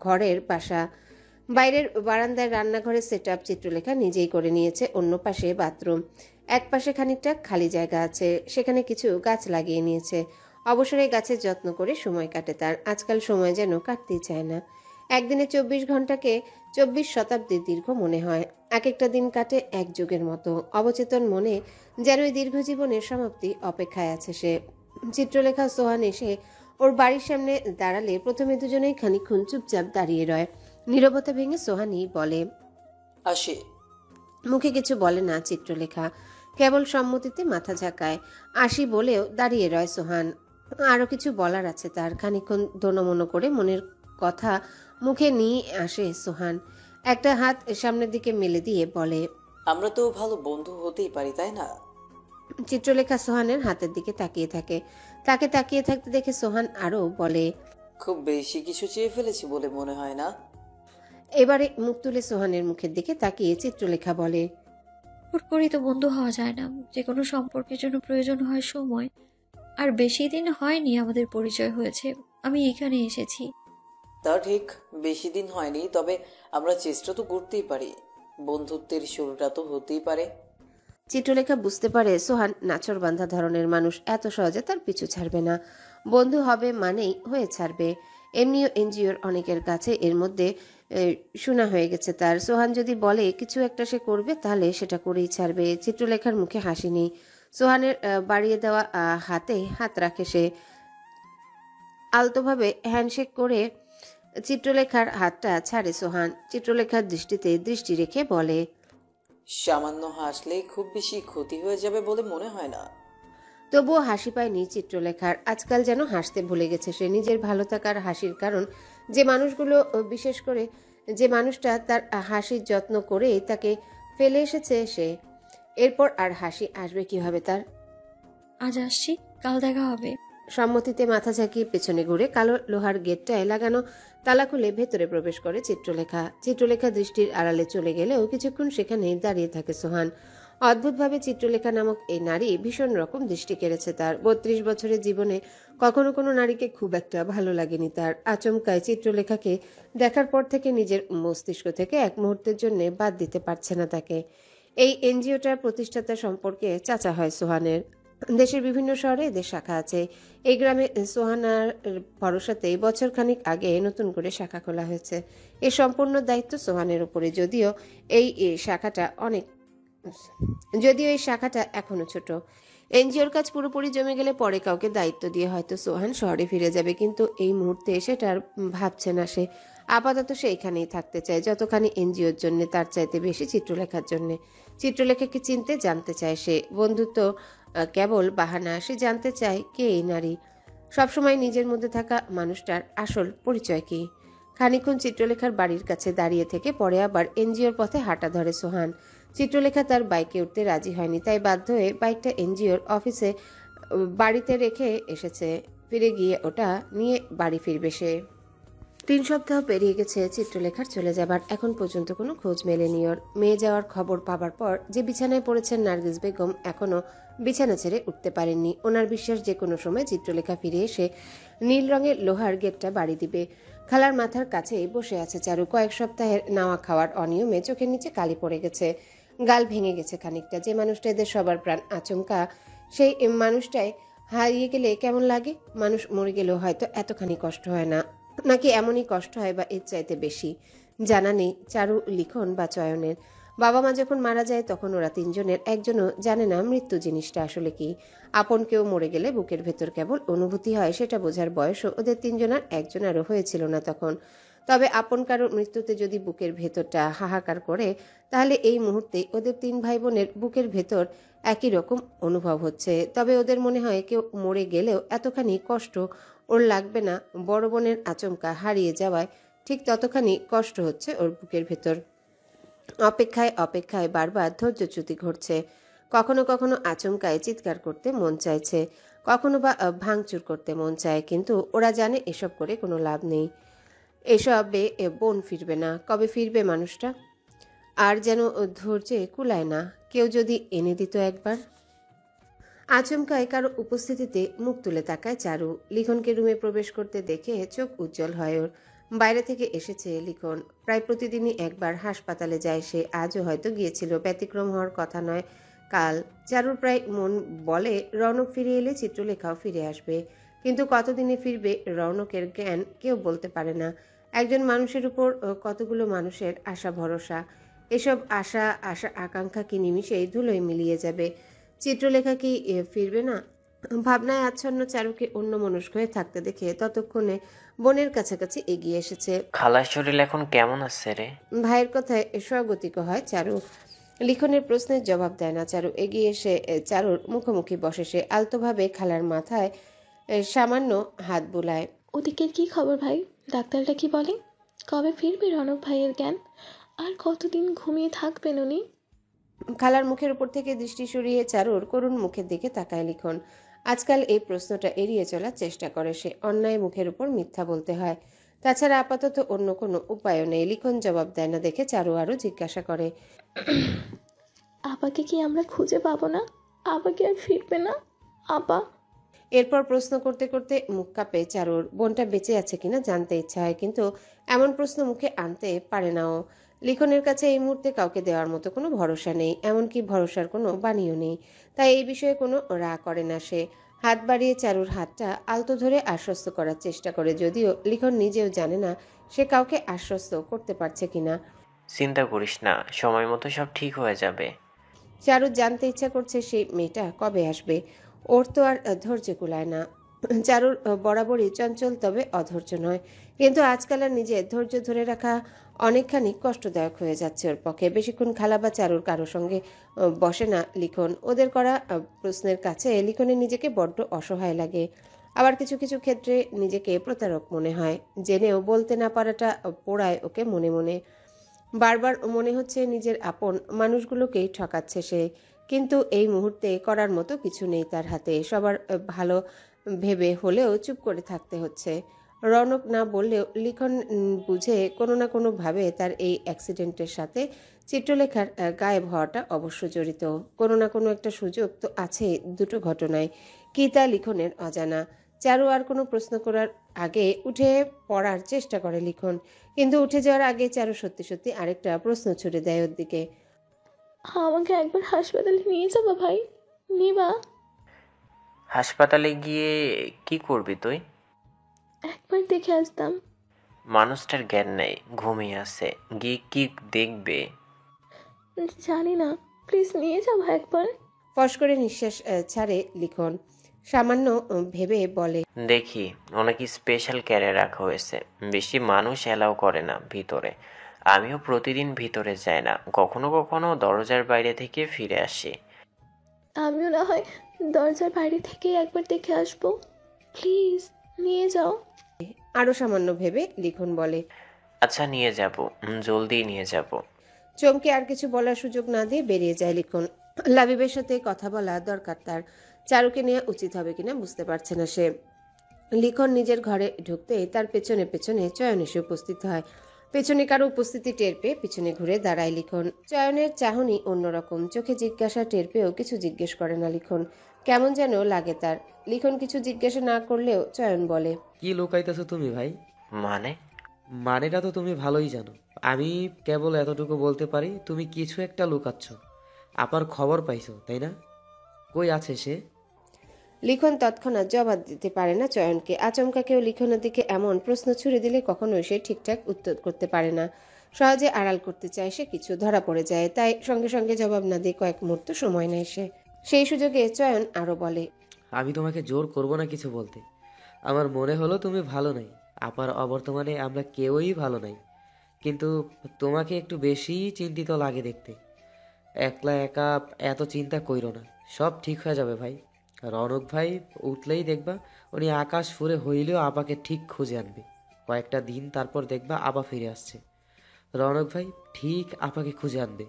ঘরের বাসা। বাইরের বারান্দায় রান্নাঘরের সেটআপ চিত্রলেখা নিজেই করে নিয়েছে। অন্য পাশে বাথরুম, এক পাশে খানিকটা খালি জায়গা আছে, সেখানে কিছু গাছ লাগিয়ে নিয়েছে। অবসরে গাছের যত্ন করে সময় কাটে তার। আজকাল সময় যেন কাটতেই চায় না। একদিনে 24 ঘন্টাকে 24 শতাব্দীর দীর্ঘ মনে হয়। এক একটা দিন কাটে এক যুগের মতো। অবচেতন মনে যেন এই দীর্ঘ জীবনের সমাপ্তি অপেক্ষায় আছে সে। চিত্রলেখা সোহান এসে ওর বাড়ির সামনে দাঁড়ালে প্রথমে দুজনেই খানিকক্ষণ চুপচাপ দাঁড়িয়ে রয়। নীরবতা ভেঙে সোহানি বলে। আসি। মুখে কিছু বলে না চিত্রলেখা, কেবল সম্মতিতে মাথা ঝাঁকায়। আসি বলেও দাঁড়িয়ে রয় সোহান। আরো কিছু বলার আছে তার। খানিকক্ষণ দোনমনো করে মনের কথা মুখে নিয়ে আসে সোহান। একটা হাত সামনের দিকে মেলে দিয়ে বলে, আমরা তো ভালো বন্ধু হতেই পারি, তাই না? চিত্রলেখা সোহানের হাতের দিকে তাকিয়ে থাকে। তাকে তাকিয়ে থাকতে দেখে সোহান আরো বলে, খুব বেশি কিছু চেয়ে ফেলেছি বলে মনে হয় না। এবারে মুখ তুলে সোহানের মুখের দিকে তাকিয়ে চিত্রলেখা বলে, হুট করেই তো বন্ধু হওয়া যায় না। যে কোনো সম্পর্কের জন্য প্রয়োজন হয় সময়। আর বেশি দিন হয়নি আমাদের পরিচয় হয়েছে, আমি এখানে এসেছি। তা ঠিক, বেশি দিন হয়নি, তবে আমরা চেষ্টা তো করতেই পারি। বন্ধুত্বের শুরুটা তো হতেই পারে। চিত্রলেখা বুঝতে পারে সোহান নাচরবান্ধা ধরনের মানুষ, এত সহজে তার পিছু ছাড়বে না। বন্ধু হবে মানেই হয়ে ছাড়বে। এমনিও এনজিওর অনেকের কাছে এর মধ্যে শোনা হয়ে গেছে তার। সোহান যদি বলে কিছু একটা সে করবে, তাহলে সেটা করেই ছাড়বে। চিত্রলেখার মুখে হাসি নেই। সোহানের বাড়িয়ে দেওয়া হাতে হাত রাখে সে। আলতোভাবে হ্যান্ডশেক করে চিত্রলেখার হাতটা ছাড়ে সোহান। চিত্রলেখার দৃষ্টিতে দৃষ্টি রেখে বলে, সামান্য হাসলে খুব বেশি ক্ষতি হয়ে যাবে বলে মনে হয় না। তবুও হাসি পায়নি চিত্রলেখার। আজকাল যেন হাসতে ভুলে গেছে সে। নিজের ভালো থাকার হাসির কারণ যে মানুষগুলো, বিশেষ করে যে মানুষটা তার হাসির যত্ন করে তাকে ফেলে এসেছে সে, এরপর আর হাসি আসবে কিভাবে তার? আজ আসছি, কাল দেখা হবে। সম্মতিতে মাথা ঝাঁকিয়ে পেছনে ঘুরে কালো লোহার গেটটায় লাগানো তালা খুলে ভেতরে প্রবেশ করে চিত্রলেখা। চিত্রলেখা দৃষ্টির আড়ালে চলে গেলেও কিছুক্ষণ সেখানেই দাঁড়িয়ে থাকে সোহান। অদ্ভুতভাবে চিত্রলেখা নামক এই নারী ভীষণ রকম দৃষ্টি কেড়েছে তার। 32 বছরের জীবনে কখনো কোনো নারীকে খুব একটা ভালো লাগেনি তার। আচমকায় চিত্রলেখাকে দেখার পর থেকে নিজের মস্তিষ্ক থেকে এক মুহূর্তের জন্য বাদ দিতে পারছে না তাকে। এই এনজিওটার প্রতিষ্ঠাতা সম্পর্কে চাচা হয় সোহানের। দেশের বিভিন্ন শহরে এদের শাখা আছে। এই গ্রামে সোহানার ভরসাতেই বছরখানিক আগে নতুন করে শাখা খোলা হয়েছে। এই সম্পূর্ণ দায়িত্ব সোহানের উপরে। যদিও এই শাখাটা এখনো ছোট। এনজিওর কাজ পুরোপুরি জমে গেলে পরে কাউকে দায়িত্ব দিয়ে হয়তো সোহান শহরে ফিরে যাবে, কিন্তু এই মুহূর্তে সেটার ভাবছে না সে। আপাতত সে এখানেই থাকতে চায়, যতখানি এনজিওর জন্য তার চাইতে বেশি চিত্রলেখার জন্য। চিত্রলেখাকে চিনতে জানতে চায় সে। বন্ধুত্ব কেবল বাহানা। সে জানতে চায় কে এই নারী, সবসময় নিজের মধ্যে থাকা মানুষটার আসল পরিচয় কি। খানিকক্ষণ চিত্রলেখার বাড়ির কাছে দাঁড়িয়ে থেকে পরে আবার এনজিওর পথে হাঁটা ধরে সোহান। চিত্রলেখা তার বাইকে উঠতে রাজি হয়নি, তাই বাধ্য হয়ে বাইকটা এনজিওর অফিসে বাড়িতে রেখে এসেছে। ফিরে গিয়ে ওটা নিয়ে বাড়ি ফিরবে সে। 3 সপ্তাহ পেরিয়ে গেছে চিত্রলেখার চলে যাবার। এখন পর্যন্ত কোনো খোঁজ মেলেনি ওর। মেয়ে যাওয়ার খবর পাবার পর যে বিছানায় পড়েছেন নার্গিস বেগম এখনো বিছানা ছেড়ে উঠতে পারেননি। ওনার বিশ্বাস যে কোনো সময় চিত্রলেখা ফিরে এসে নীল রঙের লোহার গেটটা বাড়ি দিবে। খালার মাথার কাছেই বসে আছে চারু। কয়েক সপ্তাহের নাওয়া খাওয়ার অনিয়মে চোখের নিচে কালি পড়ে গেছে, গাল ভেঙে গেছে খানিকটা। যে মানুষটা এদের সবার প্রাণ, আচমকা সেই মানুষটাই হারিয়ে গেলে কেমন লাগে? মানুষ মরে গেলেও হয়তো এতখানি কষ্ট হয় না, নাকি এমনই কষ্ট হয় বা এর চাইতে বেশি জানা নেই চারু, লিখন বা চয়নের। বাবা মা যখন মারা যায় তখন ওরা 3 জনের একজনও জানে না মৃত্যু জিনিসটা আসলে কি। আপন কেউ মরে গেলে বুকের ভেতর কেবল অনুভূতি হয়, সেটা বোঝার বয়সও ওদের 3 জনের একজনেরও হয়েছিল না তখন। তবে আপন কারোর মৃত্যুতে যদি বুকের ভেতরটা হাহাকার করে, তাহলে এই মুহূর্তে ওদের 3 ভাই বোনের বুকের ভেতর একই রকম অনুভব হচ্ছে। তবে ওদের মনে হয় কেউ মরে গেলেও এতখানি কষ্ট ওর লাগবে না। বড় বোনের আচমকা হারিয়ে যাওয়ায় ঠিক ততখানি কষ্ট হচ্ছে ওর বুকের ভেতর। অপেক্ষায় অপেক্ষায় বারবার ধৈর্যচ্যুতি ঘটছে। কখনো কখনো আচমকায় চিৎকার করতে মন চাইছে, কখনো বা ভাঙচুর করতে মন চায়, কিন্তু ওরা জানে এসব করে কোনো লাভ নেই। এসবে বোন ফিরবে না। কবে ফিরবে মানুষটা? আর যেন ধৈর্যে কুলায় না। কেউ যদি এনে দিত একবার। আচমকায় কারো উপস্থিতিতে মুখ তুলে তাকায় চারু। লিখনকে রুমে প্রবেশ করতে দেখে চোখ উজ্জ্বল হয় ওর। বাইরে থেকে এসেছে লিখন। প্রায় প্রতিদিনই একবার হাসপাতালে যায় সে। আজও হয়তো গিয়েছিল, ব্যতিক্রম হওয়ার কথা নয়। কাল চারুর প্রায় মন বলে রৌনক ফিরে এলে চিত্রলেখাও ফিরে আসবে, কিন্তু কতদিনে ফিরবে রৌনকের জ্ঞান কেউ বলতে পারে না। একজন মানুষের উপর কতগুলো মানুষের আশা ভরসা। এসব আশা আশা আকাঙ্ক্ষা কি নিমিষেই ধুলোয় মিলিয়ে যাবে। চিত্রলেখা কি ফিরবে না? ভাবনায় আচ্ছন্ন চারুকে অন্যমনস্ক হয়ে থাকতে দেখে ততক্ষণে বোনের কাছাকাছি এগিয়ে এসেছে। খালার শরীর এখন কেমন আছে রে? ভাইয়ের কথায় স্বগতিক হয় চারু। লিখনের প্রশ্নের জবাব দেয় না চারু। এগিয়ে এসে চারুর মুখোমুখি বসে সে আলতোভাবে খালার মাথায় সামান্য হাত বুলায়। ওদিকের কি খবর ভাই? ডাক্তারটা কি বলে? কবে ফিরবে রনক ভাইয়ের জ্ঞান? আর কতদিন ঘুমিয়ে থাকবেন উনি? খালার মুখের উপর থেকে দৃষ্টি সরিয়ে চারুর করুণ মুখের দিকে তাকায় লিখন। আজকাল এই প্রশ্নটা এড়িয়ে চলার চেষ্টা করে সে। অন্যায় মুখের উপর মিথ্যা বলতে হয়, তাছাড়া আপাতত অন্য কোনো উপায়ও নেই। লিখন জবাব দেয় না দেখে চারু আরও জিজ্ঞাসা করে, আপাকে কি আমরা খুঁজে পাবো না? আপা কি আর ফিরবে না? আপা। এরপর প্রশ্ন করতে করতে মুখ কাঁপে চারুর। বোনটা বেঁচে আছে কিনা জানতে ইচ্ছা হয়, কিন্তু এমন প্রশ্ন মুখে আনতে পারে না ও। লিখনের কাছে এই মুহূর্তে কাউকে দেওয়ার মতো কোনো ভরসা নেই, এমনকি ভরসার কোনো বাণীও নেই। তাই এই বিষয়ে কোনো রা করে না সে। হাত বাড়িয়ে চারুর হাতটা আলতো ধরে আশ্বস্ত করার চেষ্টা করে, যদিও লিখন নিজেও জানে না সে কাউকে আশ্বস্ত করতে পারছে কিনা। চিন্তা করিস না, সময় মতো সব ঠিক হয়ে যাবে। চারুর জানতে ইচ্ছা করছে সেই মেয়েটা কবে আসবে। ওর তো আর ধৈর্য কুলায় না। চারুর বরাবরই চঞ্চল, তবে অধৈর্য নয়। কিন্তু আজকাল আর নিজের ধৈর্য ধরে রাখা অনেকখানি কষ্টদায়ক হয়ে যাচ্ছে ওর পক্ষে। বেশিক্ষণ খালা বা চারুর কারো সঙ্গে বসে না লিখন। ওদের করা প্রশ্নের কাছে লিখনের নিজেকে বড্ড অসহায় লাগে। আবার কিছু কিছু ক্ষেত্রে নিজেকে প্রতারক মনে হয়। জেনেও বলতে না পারাটা পোড়ায় ওকে মনে মনে। বারবার মনে হচ্ছে নিজের আপন মানুষগুলোকেই ঠকাচ্ছে সে। কিন্তু এই মুহূর্তে করার মতো কিছু নেই তার হাতে। সবার ভালো ভেবে হলেও চুপ করে থাকতে হচ্ছে। রনক না বললেও লিখন বুঝে কোনো না কোনোভাবে তার এই অ্যাক্সিডেন্টের সাথে চিত্রলেখার গায়েব হওয়াটা অবশ্য জড়িত। কোনো না কোনো একটা সুযোগ তো আছে দুটো ঘটনায়। কি তা লিখনের অজানা। চারু আর কোনো প্রশ্ন করার আগে উঠে পড়ার চেষ্টা করে লিখন, কিন্তু উঠে যাওয়ার আগে চারু সত্যি সত্যি আরেকটা প্রশ্ন ছুড়ে দেয় ওর দিকে। আমাকে একবার হাসপাতালে নিয়ে যাবা ভাই? নিবা? হাসপাতালে গিয়ে কি করবি তুই? একবার দেখে আসতাম। মানুষটার জ্ঞান নেই, ঘুমিয়ে আছে, গিয়ে কি দেখবে? জানি না, প্লিজ নিয়ে যাবো একবার। ফস করে নিঃশ্বাস ছাড়ে লিখন। সামান্য ভেবে বলে, দেখি, অনেক স্পেশাল কেয়ারে রাখা হয়েছে, বেশি মানুষ এলাও করে না ভিতরে। আমিও প্রতিদিন ভিতরে যাই না, কখনো কখনো দরজার বাইরে থেকে ফিরে আসি। আমিও না হয় দরজার বাইরে থেকে একবার দেখে আসবো, প্লিজ নিয়ে যাও। আরো সামান্য ভেবে লিখন বলে, আচ্ছা নিয়ে যাব, জলদি নিয়ে যাব। চমকে আর কিছু বলার সুযোগ না দিয়ে বেরিয়ে যায় লিখন। লাবিবের সাথে কথা বলা দরকার তার। চারুকে নেওয়া উচিত হবে কিনা বুঝতে পারছে না সে। লিখন নিজের ঘরে ঢুকতেই তার পেছনে পেছনে চয়ন এসে উপস্থিত হয়। পেছনে কারো উপস্থিতি টের পেয়ে পিছনে ঘুরে দাঁড়ায় লিখন। চয়নের চাহনি অন্যরকম, চোখে জিজ্ঞাসা টের পেয়েও কিছু জিজ্ঞেস করে না লিখন। কেমন যেন লাগে তার। লিখন কিছু জিজ্ঞাসা না করলেও চয়ন বলে, কি লুকাইতেছো তুমি ভাই? মানে? মানেটা তো তুমি ভালোই জানো। আমি কেবল এতটুকু বলতে পারি, তুমি কিছু একটা লুকাচ্ছ। আপার খবর পাইছো তাই না? কই আছে সে? লিখন তৎক্ষণাৎ জবাব দিতে পারে না চয়নকে। আচমকা কেউ লিখনের দিকে এমন প্রশ্ন ছুড়ে দিলে কখনোই সে ঠিকঠাক উত্তর করতে পারে না। সহজে আড়াল করতে চায় সে, কিছু ধরা পড়ে যায়, তাই সঙ্গে সঙ্গে জবাব না দিয়ে কয়েক মুহূর্ত সময় নেয় সে। সেই সুযোগে চয়ন আরো বলে, আমি তোমাকে জোর করব না কিছু বলতে। আমার মনে হলো তুমি ভালো নাই। আপার অবর্তমানে আমরা কেউই ভালো নাই, কিন্তু তোমাকে একটু বেশি চিন্তিত লাগে দেখতে। একলা একা এত চিন্তা কইরো না, সব ঠিক হয়ে যাবে ভাই। রনক ভাই উঠলেই দেখবা উনি আকাশ ফুরে হইলেও আপাকে ঠিক খুঁজে আনবে। কয়েকটা দিন তারপর দেখবা আপা ফিরে আসছে। রনক ভাই ঠিক আপাকে খুঁজে আনবে।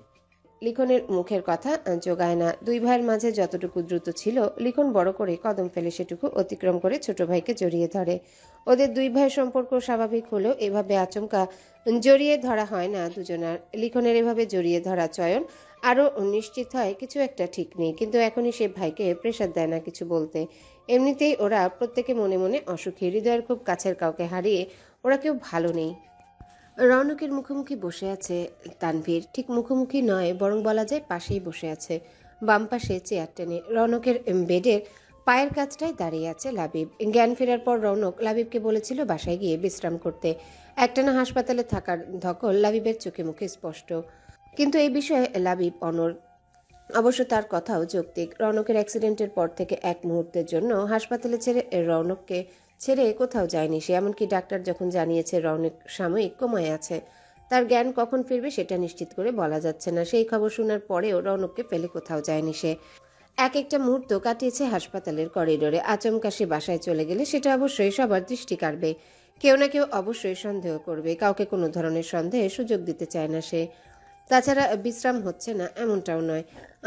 লিখনের মুখের কথা জোগায় না। দুই ভাইয়ের মাঝে যতটুকু দ্রুত ছিল, লিখন বড় করে কদম ফেলে সেটুকু অতিক্রম করে ছোট ভাইকে জড়িয়ে ধরে। ওদের দুই ভাইয়ের সম্পর্ক স্বাভাবিক হলেও এভাবে আচমকা জড়িয়ে ধরা হয় না দুজনার। লিখনের এভাবে জড়িয়ে ধরা চয়ন আরও নিশ্চিত হয় কিছু একটা ঠিক নেই, কিন্তু এখনই সে ভাইকে প্রেশার দেয় না কিছু বলতে। এমনিতেই ওরা প্রত্যেকে মনে মনে অসুখী। হৃদয়ের খুব কাছের কাউকে হারিয়ে ওরা কেউ ভালো নেই। রৌনকের মুখোমুখি বসে আছে তানভীর। ঠিক মুখোমুখি নয়, বরং বলা যায় পাশেই বসে আছে, বাম পাশে চেয়ার টেনে। রৌনকের বেডের পায়ের কাছটায় দাঁড়িয়ে আছে লাবিব। জ্ঞান ফেরার পর রৌনক লাবিবকে বলেছিল বাসায় গিয়ে বিশ্রাম করতে। একটানা হাসপাতালে থাকার ধকল লাবিবের চোখে মুখে স্পষ্ট, কিন্তু এই বিষয়ে লাবিব অনড়। অবশ্য তার কথাও যৌক্তিক। রৌনকের অ্যাক্সিডেন্টের পর থেকে এক মুহূর্তের জন্য হাসপাতালে রৌনককে ছেড়ে কোথাও যায়নি সে। এমনকি ডাক্তার যখন জানিয়েছে রৌনক সাময়িক কোমায় আছে, তার জ্ঞান কখন ফিরবে সেটা নিশ্চিত করে বলা যাচ্ছে না, সেই খবর শোনার পরেও রৌনককে ফেলে কোথাও যায়নি সে। এক একটা মুহূর্ত কাটিয়েছে হাসপাতালের করিডোরে। আচমকা সে বাসায় চলে গেলে সেটা অবশ্যই সবার দৃষ্টি কাড়বে। কেউ না কেউ অবশ্যই সন্দেহ করবে। কাউকে কোনো ধরনের সন্দেহের সুযোগ দিতে চায় না সে। তাছাড়া বিশ্রাম হচ্ছে না এমনটাও নয়,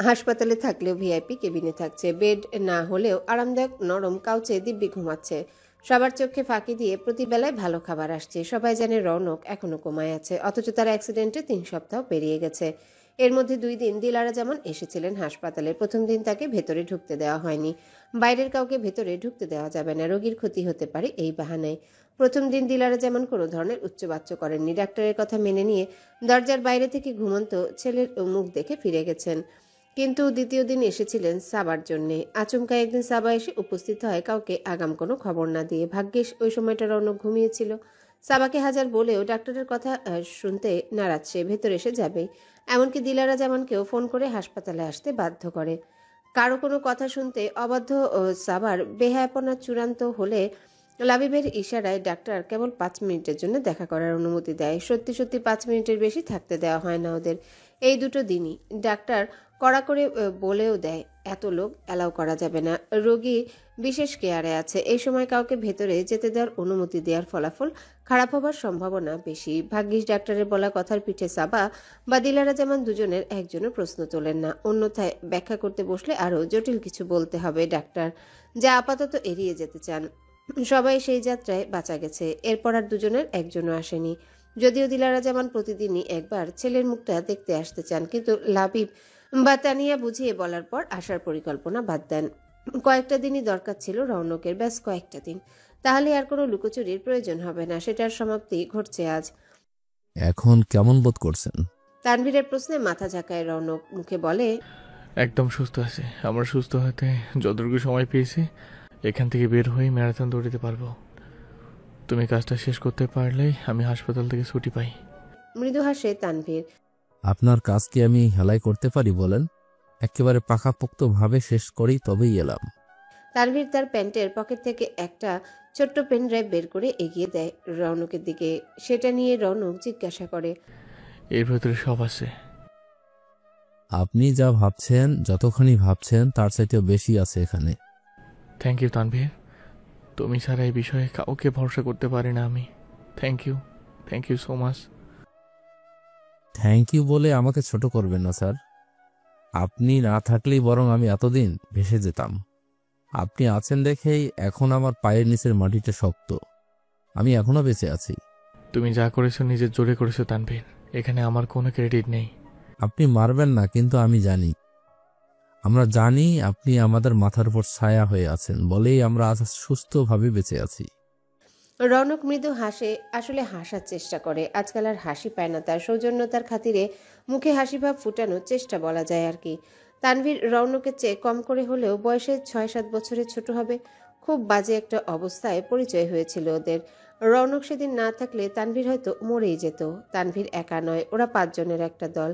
হাসপাতালে থাকলেও ভিআইপি কেবিনে থাকছে, বেড না হলেও আরামদায়ক নরম কাউচে দিব্যি ঘুমাচ্ছে। সবার চোখে ফাঁকি দিয়ে প্রতিবেলায় ভালো খাবার আসছে। সবাই জানে রৌনক এখনো কোমায় আছে, অথচ তার অ্যাক্সিডেন্টে 3 সপ্তাহ পেরিয়ে গেছে। এর মধ্যে 2 দিন দিলারা যেমন এসেছিলেন হাসপাতালে। প্রথম দিন তাকে ভেতরে ঢুকতে দেওয়া হয়নি, বাইরের কাউকে ভেতরে ঢুকতে দেওয়া যাবে না, রোগীর ক্ষতি হতে পারে এই বাহানায়। প্রথম দিন দিলারা যেমন কোনো ধরনের উচ্চবাচ্য করেননি, ডাক্তারের কথা মেনে নিয়ে দরজার বাইরে থেকে ঘুমন্ত ছেলের মুখ দেখে ফিরে গেছেন। কিন্তু দ্বিতীয় দিন এসেছিলেন সাবার জন্যে। আচমকা একদিন সাবা এসে উপস্থিত হয় কাউকে আগাম কোনো খবর না দিয়ে। ভাগ্যিস ওই সময়টা রৌনক ঘুমিয়েছিল। সাবাকে হাজার বলেও ডাক্তারের কথা শুনতে নারাজ সে, ভেতরে এসে যাবেই। এমনকি দিলারা জামানকেও ফোন করে হাসপাতালে আসতে বাধ্য করে। কারো কোনো কথা শুনতে অবাধ্য সাবার বেহায়াপনা চূড়ান্ত হলে লাবিবের ইশারায় ডাক্তার কেবল 5 মিনিটের জন্য দেখা করার অনুমতি দেয়। সত্যি সত্যি 5 মিনিটের বেশি থাকতে দেওয়া হয় না ওদের। এই দুটো দিনই ডাক্তার কড়া করে বলেও দেয় এত লোক অ্যালাউ করা যাবে না, রোগী বিশেষ কেয়ারে আছে। এই সময় কাউকে ভেতরে যেতে দেওয়ার অনুমতি দেওয়ার ফলাফল খারাপ হবার সম্ভাবনা বেশি। ভাগ্যিস ডাক্তারের বলা কথার পিঠে সাবা বা দিলারা যেমন দুজনের একজনও প্রশ্ন তোলেন না, অন্যথায় ব্যাখ্যা করতে বসলে আরও জটিল কিছু বলতে হবে ডাক্তার, যা আপাতত এড়িয়ে যেতে চান। সবাই সেই যাত্রায় বাঁচা গেছে। এরপর আর দুজনের একজনও আসেনি। যদিও দিলারা যেমন প্রতিদিনই একবার ছেলের মুখটা দেখতে আসতে চান, কিন্তু লাবিব বা তানিয়া বুঝিয়ে বলার পর আসার পরিকল্পনা বাদ দেন। কয়েকটা দিনই দরকার ছিল রৌনকের, ব্যাস কয়েকটা দিন। তাহলে আর কোনো লুকোচুরির প্রয়োজন হবে না। সেটার সমাপ্তি ঘটছে আজ। এখন কেমন বোধ করছেন? তানভীরের প্রশ্নে মাথা ঝাঁকায় রৌনক, মুখে বলে, একদম সুস্থ আছে। আমরা সুস্থ হতে যতটুকু সময় পেয়েছি এখান থেকে বের হয়ে ম্যারাথন দৌড়িতে পারবো। তুমি কাজটা শেষ করতে পারলেই আমি হাসপাতাল থেকে ছুটি পাই। মৃদু হাসে তানভীর। আপনার কাজ কি আমি হেলাই করতে পারি বলেন? একেবারে পাকাপোক্তভাবে শেষ করেই তবেই এলাম। তানভীর তার প্যান্টের পকেট থেকে একটা ছোট্ট পেন ড্রাইভ বের করে এগিয়ে দেয় রৌনকের দিকে। সেটা নিয়ে রৌনক জিজ্ঞাসা করে, এর ভেতরে সব আছে। আপনি যা ভাবছেন, যতখানি ভাবছেন তার চাইতেও বেশি আছে এখানে। থ্যাংক ইউ তানভীর, তুমি ছাড়া এই বিষয়ে কাউকে ভরসা করতে পারি না আমি। Thank you so much. Thank you বলে আমাকে ছোট করবেন না স্যার। আপনি না থাকলেই বরং আমি এতদিন ভেসে যেতাম। আপনি আছেন দেখেই এখন আমার পায়ের নিচের মাটিটা শক্ত। আমি এখনো বেঁচে আছি। তুমি যা করেছো নিজের জোরে করেছো তানভীর, এখানে আমার কোনো ক্রেডিট নেই। আপনি মারবেন না, কিন্তু আমরা জানি আপনি আমাদের মাথার উপর ছায়া হয়ে আছেন বলেই আমরা আজ সুস্থভাবে বেঁচে আছি। রৌনক মৃদু হাসে, আসলে হাসার চেষ্টা করে। আজকাল আর হাসি পায় না তার। সৌজন্যতার খাতিরে মুখে হাসি ভাব ফুটানোর চেষ্টা বলা যায় আর কি। তানভীর রৌনকের চেয়ে কম করে হলেও বয়সে 6-7 বছরের ছোট হবে। খুব বাজে একটা অবস্থায় পরিচয় হয়েছিল ওদের। রৌনক সেদিন না থাকলে তানভীর হয়তো মরেই যেত। তানভীর একা নয়, ওরা 5 জনের একটা দল।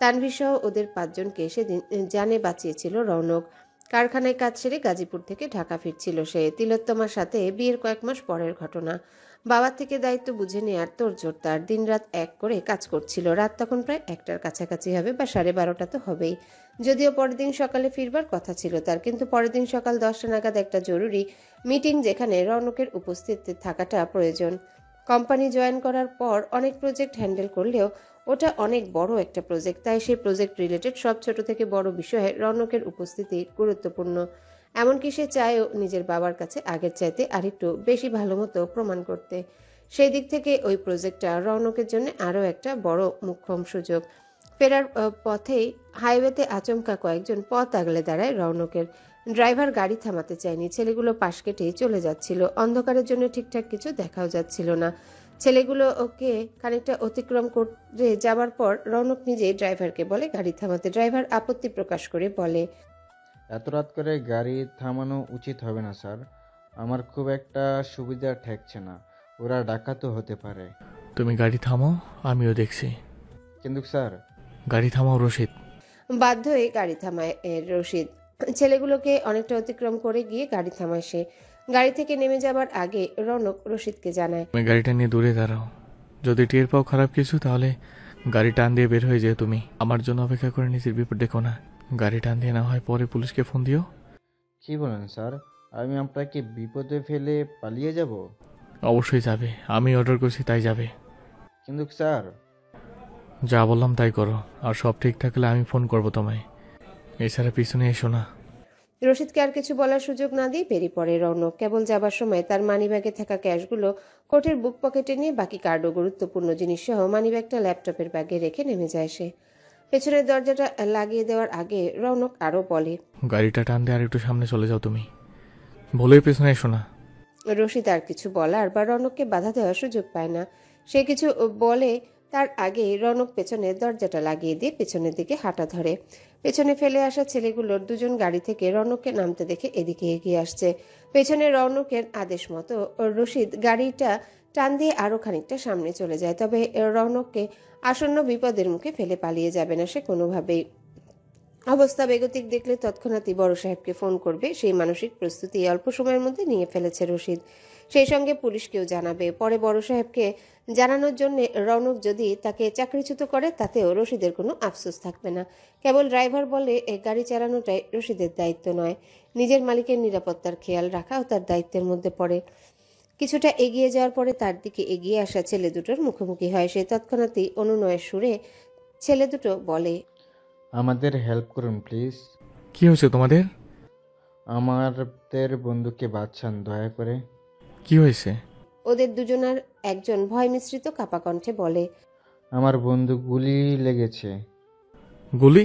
তানভীর সহ ওদের 5 জনকে সেদিন জানে বাঁচিয়েছিল রৌনক। কারখানায় কাজ সেরে গাজীপুর থেকে ঢাকা ফিরছিল সে। তিলোত্তমার সাথে বিয়ের কয়েক মাস পরের ঘটনা। বাবার থেকে দায়িত্ব বুঝে নেয়ার তোড়জোড় তার। দিনরাত এক করে কাজ করছিল। রাত তখন প্রায় 1টার কাছাকাছি হবে, বা 12:30 তো হবেই। যদিও পরের দিন সকালে ফিরবার কথা ছিল তার, কিন্তু পরের দিন সকাল 10টা নাগাদ একটা জরুরি মিটিং, যেখানে রৌনকের উপস্থিত থাকাটা প্রয়োজন। কোম্পানি জয়েন করার পর অনেক প্রজেক্ট হ্যান্ডেল করলেও ওটা অনেক বড় একটা প্রজেক্ট, তাই সেই প্রজেক্ট রিলেটেড সব ছোট থেকে বড় বিষয়ে রৌনকের উপস্থিতি গুরুত্বপূর্ণ। এমনকি সে চায়ও নিজের বাবার কাছে আগের চাইতে আরেকটু বেশি ভালো মতো প্রমাণ করতে। সেই দিক থেকে ওই প্রজেক্টটা রৌনকের জন্য আরও একটা বড় মুখ্যম সুযোগ। ফেরার পথেই হাইওয়েতে আচমকা কয়েকজন পথ আগলে দাঁড়ায় রৌনকের। ড্রাইভার গাড়ি থামাতে চায়নি। ছেলেগুলো পাশ কেটেই চলে যাচ্ছিল। অন্ধকারের জন্য ঠিকঠাক কিছু দেখাও যাচ্ছিল না। ছেলেগুলো ওকে খানিকটা অতিক্রম করে যাবার পর রৌনক নিজেই ড্রাইভারকে বলে গাড়ি থামাতে। ড্রাইভার আপত্তি প্রকাশ করে বলে, এত রাত করে গাড়ি থামানো উচিত হবে না স্যার। আমার খুব একটা সুবিধা ঠেকছে না, ওরা ডাকাতও হতে পারে। তুমি গাড়ি থামাও, আমিও দেখছি। কিন্তু স্যার। গাড়ি থামাও রশিদ। বাধ্য হয়ে গাড়ি থামায় রশিদ। ছেলেগুলোকে অনেকটা অতিক্রম করে গিয়ে গাড়ি থামায় সে। গাড়ি থেকে নেমে যাবার আগে রৌনক রশিদকে জানায়, তুমি গাড়িটা নিয়ে দূরে দাঁড়াও। যদি টের পাও খারাপ কিছু, তাহলে গাড়ি টান দিয়ে বের হয়ে যেও। তুমি আমার জন্য অপেক্ষা করে নিজের বিপদ ডেকো না। গাড়ি টান দিয়ে না হয় পরে পুলিশকে ফোন দিও। কি বলেন স্যার? আমি আপনাকে বিপদে ফেলে পালিয়ে যাব? অবশ্যই যাবে, আমি অর্ডার করছি তাই যাবে। কিন্তু স্যার, যা বললাম তাই করো, আর সব ঠিক থাকলে আমি ফোন করব তোমায়। এছাড়া পিছনে এসো না। রশিদকে আর কিছু বলার সুযোগ না দিয়ে বেরিয়ে পড়ে রৌনক। কেবল যাবার সময় তার মানিব্যাগে থাকা ক্যাশগুলো কোটের বুক পকেটে নিয়ে বাকি কার্ড ও গুরুত্বপূর্ণ জিনিস সহ মানিব্যাগটা ল্যাপটপের ব্যাগে রেখে নেমে যায় সে। পেছনের দরজাটা লাগিয়ে দেওয়ার আগে রৌনক আরো বলে, গাড়িটা টান দিয়ে আর একটু সামনে চলে যাও। তুমি ভুলেই পেছনে এসো না। রশিদ আর কিছু বলার বা রৌনককে বাধা দেওয়ার সুযোগ পায় না। সে কিছু বলে তার আগে রৌনক পেছনের দরজাটা লাগিয়ে দিয়ে পেছনের দিকে হাঁটা ধরে। পেছনে ফেলে আসা ছেলেগুলোর দুজন গাড়ি থেকে রৌনককে নামতে দেখে এদিকে এগিয়ে আসছে। পেছনে রৌনকের আদেশ মতো রশিদ গাড়িটা টান দিয়ে আরো খানিকটা সামনে চলে যায়। তবে রৌনককে আসন্ন বিপদের মুখে ফেলে পালিয়ে যাবে না সে কোনোভাবেই। অবস্থা বেগতিক দেখলে তৎক্ষণাৎই বড় সাহেবকে ফোন করবে সেই মানসিক প্রস্তুতি অল্প সময়ের মধ্যে নিয়ে ফেলেছে রশিদ। সেই সঙ্গে পুলিশকেও জানাবে। পরে বড় সাহেবকে জানানোর জন্য রৌনক যদি তাকে চাকরিচ্যুত করে তাতেও রশিদের কোনো আফসোস থাকবে না। কেবল ড্রাইভার বলে গাড়ি চালানোটাই রশিদের দায়িত্ব নয়, নিজের মালিকের নিরাপত্তার খেয়াল রাখাও তার দায়িত্বের মধ্যে পড়ে। কিছুটা এগিয়ে যাওয়ার পরে তার দিকে এগিয়ে আসা ছেলে দুটোর মুখোমুখি হয় সে। তৎক্ষণাৎই অনুনয়ের সুরে ছেলে দুটো বলে, আমাদের হেল্প করুন প্লিজ। কি হয়েছে তোমাদের? আমাদের বন্ধুকে বাঁচান দয়া করে। কি হয়েছে? ওদের দুজনার একজন ভয় মিশ্রিত কাপা কণ্ঠে বলে, আমার বন্ধু গুলি লেগেছে। গুলি?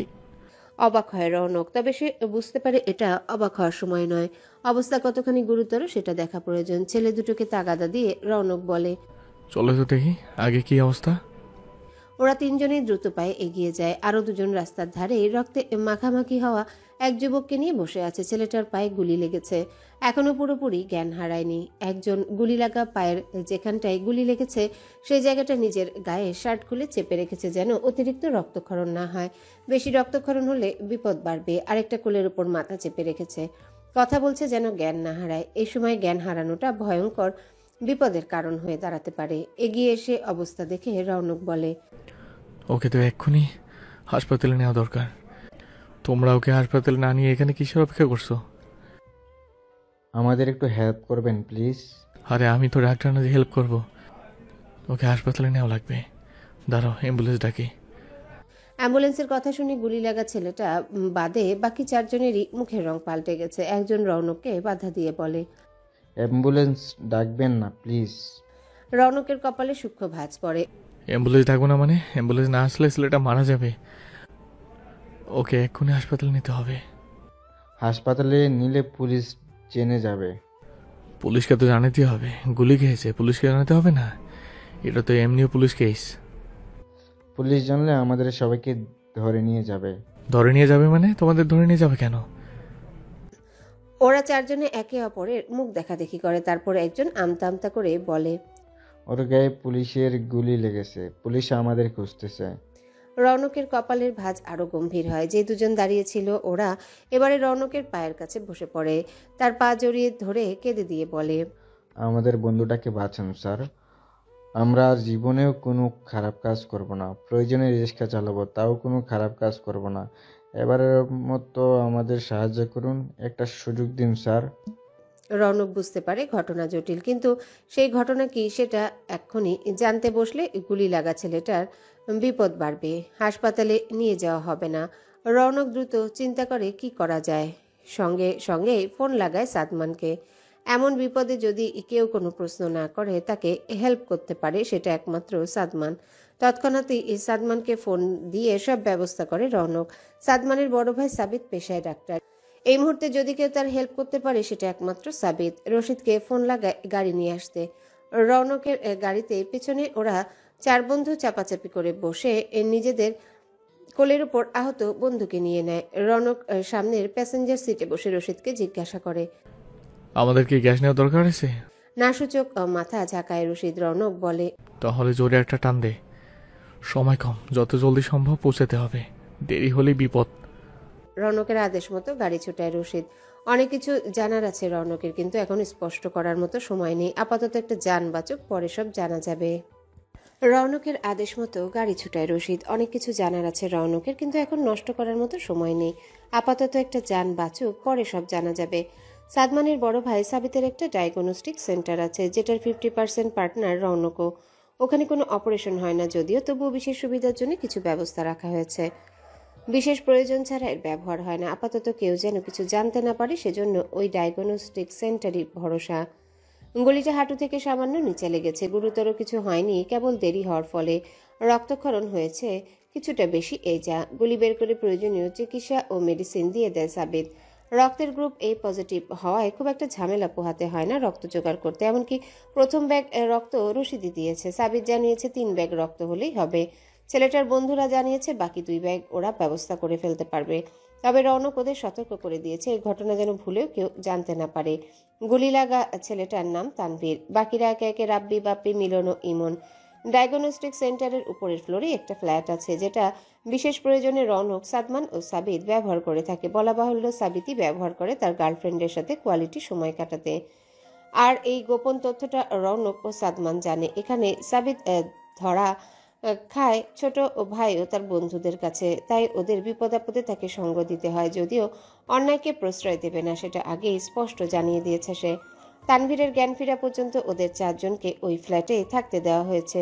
অবাক হয় রৌনক। তবে সে বুঝতে পারে এটা অবাক হওয়ার সময় নয়, অবস্থা কতখানি গুরুতর সেটা দেখা প্রয়োজন। ছেলে দুটোকে তাগাদা দিয়ে রৌনক বলে, চলো তো দেখি আগে কি অবস্থা। ওরা তিনজনেই দ্রুত পায়ে এগিয়ে যায়। আরো দুজন রাস্তার ধারে রক্তে মাখামাখি হওয়া এক যুবককে নিয়ে বসে আছে। ছেলেটার পায়ে গুলি লেগেছে, এখনো পুরোপুরি জ্ঞান হারায়নি। একজন গুলি লাগা পায়ের যেখানটায় গুলি লেগেছে সেই জায়গাটা নিজের গায়ে শার্ট খুলে চেপে রেখেছে যেন অতিরিক্ত রক্তক্ষরণ না হয়। বেশি রক্তক্ষরণ হলে বিপদ বাড়বে। আরেকটা কোলের উপর মাথা চেপে রেখেছে, কথা বলছে যেন জ্ঞান না হারায়। এই সময় জ্ঞান হারানোটা ভয়ঙ্কর বিপদের কারণ হয়ে দাঁড়াতে পারে। এগিয়ে এসে অবস্থা দেখে রৌনক বলে, ওকে তো এক্ষুনি হাসপাতালে নেওয়া দরকার। তোমরা ওকে হাসপাতালে না নিয়ে এখানে কিসের অপেক্ষা করছো? আমাদের একটু হেল্প করবেন প্লিজ। আরে আমি তো ডাক্তার না যে হেল্প করব। ওকে হাসপাতালে নেওয়া লাগবে। দাঁড়াও, অ্যাম্বুলেন্স ডাকি। অ্যাম্বুলেন্সের কথা শুনে গুলি লাগা ছেলেটা বাদে বাকি চারজনেরই মুখের রং পাল্টে গেছে। একজন রৌনককে বাধা দিয়ে বলে, অ্যাম্বুলেন্স ডাকবেন না প্লিজ। রৌনকের কপালে সূক্ষ্ম ভাঁজ পড়ে। অ্যাম্বুলেন্স ডাকবো না মানে? অ্যাম্বুলেন্স না আসলে ছেলেটা মারা যাবে। ওকে এক্ষুনি হাসপাতালে নিতে হবে। হাসপাতালে নিলে পুলিশ জেনে যাবে। পুলিশকে তো জানাতে হবে, গুলি খেয়েছে, পুলিশকে জানাতে হবে না? এটা তো এমনিও পুলিশ কেস। পুলিশ জানলে আমাদের সবাইকে ধরে নিয়ে যাবে। ধরে নিয়ে যাবে মানে? তোমাদের ধরে নিয়ে যাবে কেন? ওরা চারজনে একে অপরের মুখ দেখাদেখি করে। তারপর একজন আমতা আমতা করে বলে, ওর গায়ে পুলিশের গুলি লেগেছে, পুলিশ আমাদের খুঁজতেছে। রৌনকের কপালের ভাঁজ আরো গম্ভীর হয়। যে দুজন দাঁড়িয়ে ছিল ওরা এবারে রৌনকের পায়ের কাছে বসে পড়ে, তার পা জড়িয়ে ধরে কেঁদে দিয়ে বলে, আমাদের বন্ধুটাকে বাঁচান স্যার। আমরা আর জীবনেও কোনো খারাপ কাজ করব না। প্রয়োজনে রিক্সা চালাবো, তাও কোনো খারাপ কাজ করব না। এবারের মতো আমাদের সাহায্য করুন, একটা সুযোগ দিন স্যার। রৌনক বুঝতে পারে ঘটনা জটিল, কিন্তু সেই ঘটনা কি সেটা এক্ষুনি জানতে বসলে গুলি লাগা ছেলেটার বিপদ বাড়বে, হাসপাতালে নিয়ে যাওয়া হবে না। রৌনক দ্রুত চিন্তা করে কি করা যায়। সঙ্গে সঙ্গে ফোন লাগায় সাদমানকে। এমন বিপদে যদি কেউ কোনো প্রশ্ন না করে তাকে হেল্প করতে পারে সেটা একমাত্র সাদমান। তৎক্ষণাৎই সাদমানকে ফোন দিয়ে সব ব্যবস্থা করে রৌনক। সাদমানের বড় ভাই সাবিত পেশায় ডাক্তার। এই মুহূর্তে যদি কেউ তার হেল্প করতে পারে সেটা একমাত্র সাবিত। রশিদকে ফোন লাগায় গাড়ি নিয়ে আসতে। রৌনকের গাড়িতে পেছনে ওরা চার বন্ধু চাপাচাপি করে বসে নিজেদের কোলের উপর আহত বন্ধুকে নিয়ে নেয়। রৌনক সামনের প্যাসেঞ্জার সিটে বসে রশিদকে জিজ্ঞাসা করে, আমাদের কি গ্যাস নেওয়া দরকার আছে? নাসূচক মাথা ঝাঁকায় রশিদ। রৌনক বলে, তাহলে জোরে একটা টান দে। সময় কম, যত জলদি সম্ভব পৌঁছাতে হবে। দেরি হলেই বিপদ। রৌনকের আদেশ মতো গাড়ি ছুটায় রশিদ। অনেক কিছু জানার আছে রৌনকের, কিন্তু এখন স্পষ্ট করার মতো সময় নেই। আপাতত একটা যান বাঁচুক, পরে সব জানা যাবে। রৌনকের আদেশ মতো গাড়ি ছুটায় রশিদ। অনেক কিছু জানার আছে রৌনকের, কিন্তু এখন নষ্ট করার মতো সময় নেই। আপাতত একটা যান বাঁচুক, পরে সব জানা যাবে। সাদমানের বড় ভাই সাবিতের একটা ডায়াগনস্টিক সেন্টার আছে, যেটার 50% পার্টনার রৌনকও। ওখানে কোনো অপারেশন হয় না যদিও, তবুও বিশেষ সুবিধার জন্য কিছু ব্যবস্থা রাখা হয়েছে। বিশেষ প্রয়োজন ছাড়া এর ব্যবহার হয় না। আপাতত কেউ যেন কিছু জানতে না পারে, সেজন্য ওই ডায়াগনস্টিক সেন্টারই ভরসা। গলিটা হাঁটু থেকে সামান্য নিচে লেগেছে, গুরুতর কিছু হয়নি, কেবল দেরি হওয়ার ফলে রক্তক্ষরণ হয়েছে কিছুটা বেশি। এই যা গুলি বের করে প্রয়োজনীয় চিকিৎসা ও মেডিসিন দিয়ে দেয় সাবিত। রক্তের গ্রুপ A পজিটিভ হওয়ায় খুব একটা ঝামেলা পোহাতে হয় না রক্ত জোগাড় করতে। এমনকি প্রথম ব্যাগ রক্ত রশিদি দিয়েছে। সাবিত জানিয়েছে 3 ব্যাগ রক্ত হলেই হবে। ছেলেটার বন্ধুরা জানিয়েছে বাকি 2 ব্যাগ ওরা ব্যবস্থা করে ফেলতে পারবে। তবে রৌনক ওদের সতর্ক করে দিয়েছে এই ঘটনা যেন ভুলেও কেউ জানতে না পারে। গুলি লাগা ছেলেটার নাম তানভীর। বাকিরা একে একে রাব্বি, বাপ্পি, মিলন ও ইমন। ডায়াগনস্টিক সেন্টারের উপরের ফ্লোরে একটা ফ্ল্যাট আছে, যেটা বিশেষ প্রয়োজনে রৌনক, সাদমান ও সাবিত ব্যবহার করে থাকে। বলা বাহুল্য, সাবিতই ব্যবহার করে তার গার্লফ্রেন্ডের সাথে কোয়ালিটি সময় কাটাতে। আর এই গোপন তথ্যটা রৌনক ও সাদমান জানে। এখানে সাবিত ধরা খায় ছোট ও ভাই ও তার বন্ধুদের কাছে, তাই ওদের বিপদ আপদে তাকে সঙ্গ দিতে হয়। যদিও অন্যায়কে প্রশ্রয় দেবে না, সেটা আগেই স্পষ্ট জানিয়ে দিয়েছে সে। তানভীরের জ্ঞান ফেরা পর্যন্ত ওদের 4 জনকে ওই ফ্ল্যাটে থাকতে দেওয়া হয়েছে।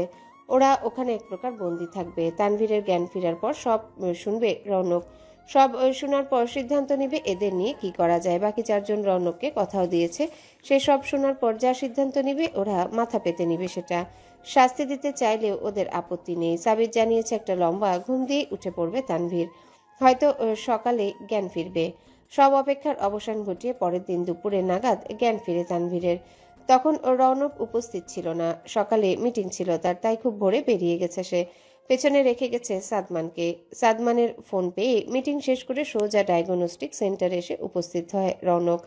ওরা ওখানে এক প্রকার বন্দি থাকবে। তানভীরের জ্ঞান ফেরার পর সব শুনবে রৌনক। সব শোনার পর সিদ্ধান্ত নেবে এদের নিয়ে কি করা যায়। বাকি 4 জন রৌনককে কথাও দিয়েছে, সে সব শোনার পর যা সিদ্ধান্ত নেবে ওরা মাথা পেতে নিবে সেটা। শাস্তি দিতে চাইলেও ওদের আপত্তি নেই। সাবির জানিয়েছে একটা লম্বা ঘুম দিয়ে উঠে পড়বে তানভীর, হয়তো সকালে জ্ঞান ফিরবে। সব অপেক্ষার অবসান ঘটিয়ে পরের দিন দুপুরে নাগাদ জ্ঞান ফিরে তানভীরের। তখন রৌনক উপস্থিত ছিল না, সকালে মিটিং ছিল তার, তাই খুব ভোরে বেরিয়ে গেছে সে। পেছনে রেখে গেছে সাদমানকে। সাদমানের ফোন পেয়ে মিটিং শেষ করে সোজা ডায়াগনস্টিক সেন্টারে এসে উপস্থিত হয় রৌনক।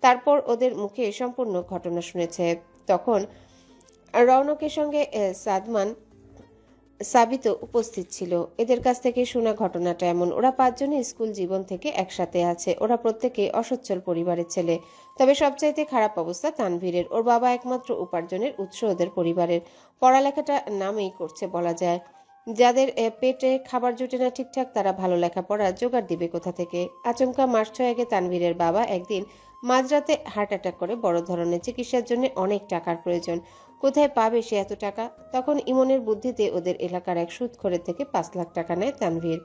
তারপর ওদের মুখে সম্পূর্ণ ঘটনা শুনেছে। তখন রৌনকের সঙ্গে সাদমান, সাবিত উপস্থিত ছিল। এদের কাছ থেকে শোনা ঘটনাটা এমন, ওরা 5 জনে স্কুল জীবন থেকে একসাথে আছে। ওরা প্রত্যেকে অসচ্ছল পরিবারের ছেলে, তবে সবচাইতে খারাপ অবস্থা তানভীরের। ওর বাবা একমাত্র উপার্জনের উৎস ওদের পরিবারের। পড়ালেখাটা নামেই করছে বলা যায়। যাদের পেটে খাবার জুটে না ঠিকঠাক, তারা ভালো লেখাপড়া জোগাড় দিবে কোথা থেকে। আচমকা মাস 6 আগে তানভীরের বাবা একদিন মাঝরাতে হার্ট অ্যাটাক করে। বড় ধরনের চিকিৎসার জন্য অনেক টাকার প্রয়োজন। কোথায় পাবে সে এত টাকা? তখন ইমনের বুদ্ধিতে ওদের এলাকার এক সুদখোরের থেকে 5 লাখ টাকা নেয় তানভীর।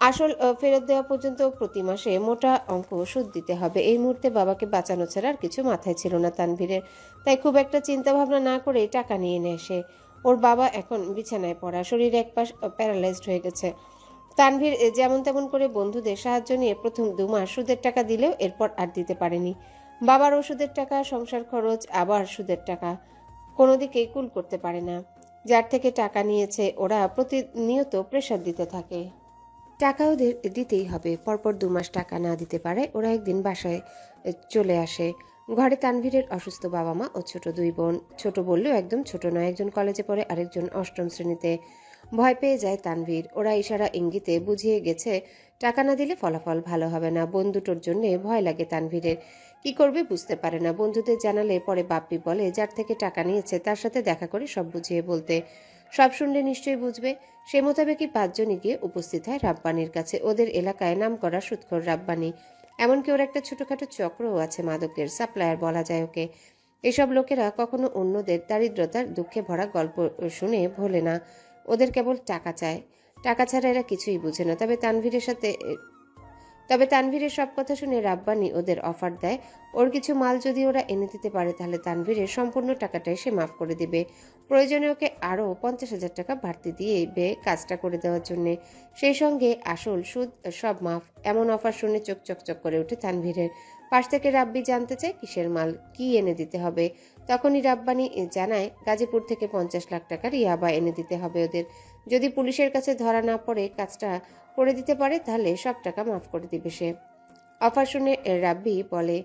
আসল ফেরত দেওয়া পর্যন্ত প্রতি মাসে মোটা অঙ্ক সুদ দিতে হবে। এই মুহূর্তে বাবাকে বাঁচানো ছাড়া আর কিছু মাথায় ছিল না তানভীরের, তাই খুব একটা চিন্তা ভাবনা না করে টাকা নিয়ে নেয় সে। ওর বাবা এখন বিছানায় পড়া, শরীর এক পাশ প্যারালাইজড হয়ে গেছে। তানভীর যেমন তেমন করে বন্ধুদের সাহায্য নিয়ে প্রথম 2 মাস সুদের টাকা দিলেও এরপর আর দিতে পারেনি। বাবার ওষুধের টাকা, সংসার খরচ, আবার সুদের টাকা, কোনো দিকেই কুল করতে পারে না। যার থেকে টাকা নিয়েছে ওরা প্রতিনিয়ত প্রেশার দিতে থাকে। টাকা ওদের দিতেই হবে। পরপর 2 মাস টাকা না দিতে পারে ওরা একদিন বাসায় চলে আসে। ঘরে তানভীরের অসুস্থ বাবা মা ও ছোট 2 বোন। ছোট বললেও একদম ছোট নয়, একজন কলেজে পড়ে, আরেকজন 8ম শ্রেণীতে। ভয় পেয়ে যায় তানভীর। ওরা ইশারা ইঙ্গিতে বুঝিয়ে গেছে টাকা না দিলে ফলাফল ভালো হবে না। বোন দুটোর জন্য ভয় লাগে তানভীরের। কি করবে বুঝতে পারে না। বন্ধুদের জানালে পরে বাপ্পি বলে যার থেকে টাকা নিয়েছে তার সাথে দেখা করে সব বুঝিয়ে বলতে। সব শুনলে নিশ্চয়ই বুঝবে। সে মোতাবেকই 5 জনই গিয়ে উপস্থিত হয় রাব্বানির কাছে। ওদের এলাকায় নাম করা সুদখোর রাব্বানি। এমনকি ওর একটা ছোটখাটো চক্রও আছে, মাদকের সাপ্লায়ার বলা যায় ওকে। এসব লোকেরা কখনো অন্যদের দারিদ্রতার দুঃখে ভরা গল্প শুনে ভোলে না। ওদের কেবল টাকা চায়, টাকা ছাড়া এরা কিছুই বুঝে না। তবে তানভীরের সব কথা শুনে রাব্বানি ওদের অফার দেয়, ওর কিছু মাল যদি ওরা এনে দিতে পারে তাহলে তানভীরের সম্পূর্ণ টাকাটাই সে মাফ করে দিবে। প্রয়োজনে ওকে আরও 50,000 টাকা বাড়তি দিয়ে কাজটা করে দেওয়ার জন্যে। সেই সঙ্গে আসল সুদ সব মাফ। এমন অফার শুনে চোখ চকচক করে ওঠে তানভীরের। পাশ থেকে রাব্বি জানতে চায় কিসের মাল, কি এনে দিতে হবে। তখনই রাব্বানি জানায় গাজীপুর থেকে 50 লাখ টাকার ইয়াবা এনে দিতে হবে ওদের। যদি পুলিশের কাছে ধরা না পড়ে কাজটা করে দিতে পারে তাহলে সব টাকা মাফ করে দিবে সে। অফার শুনে রাব্বি বলে,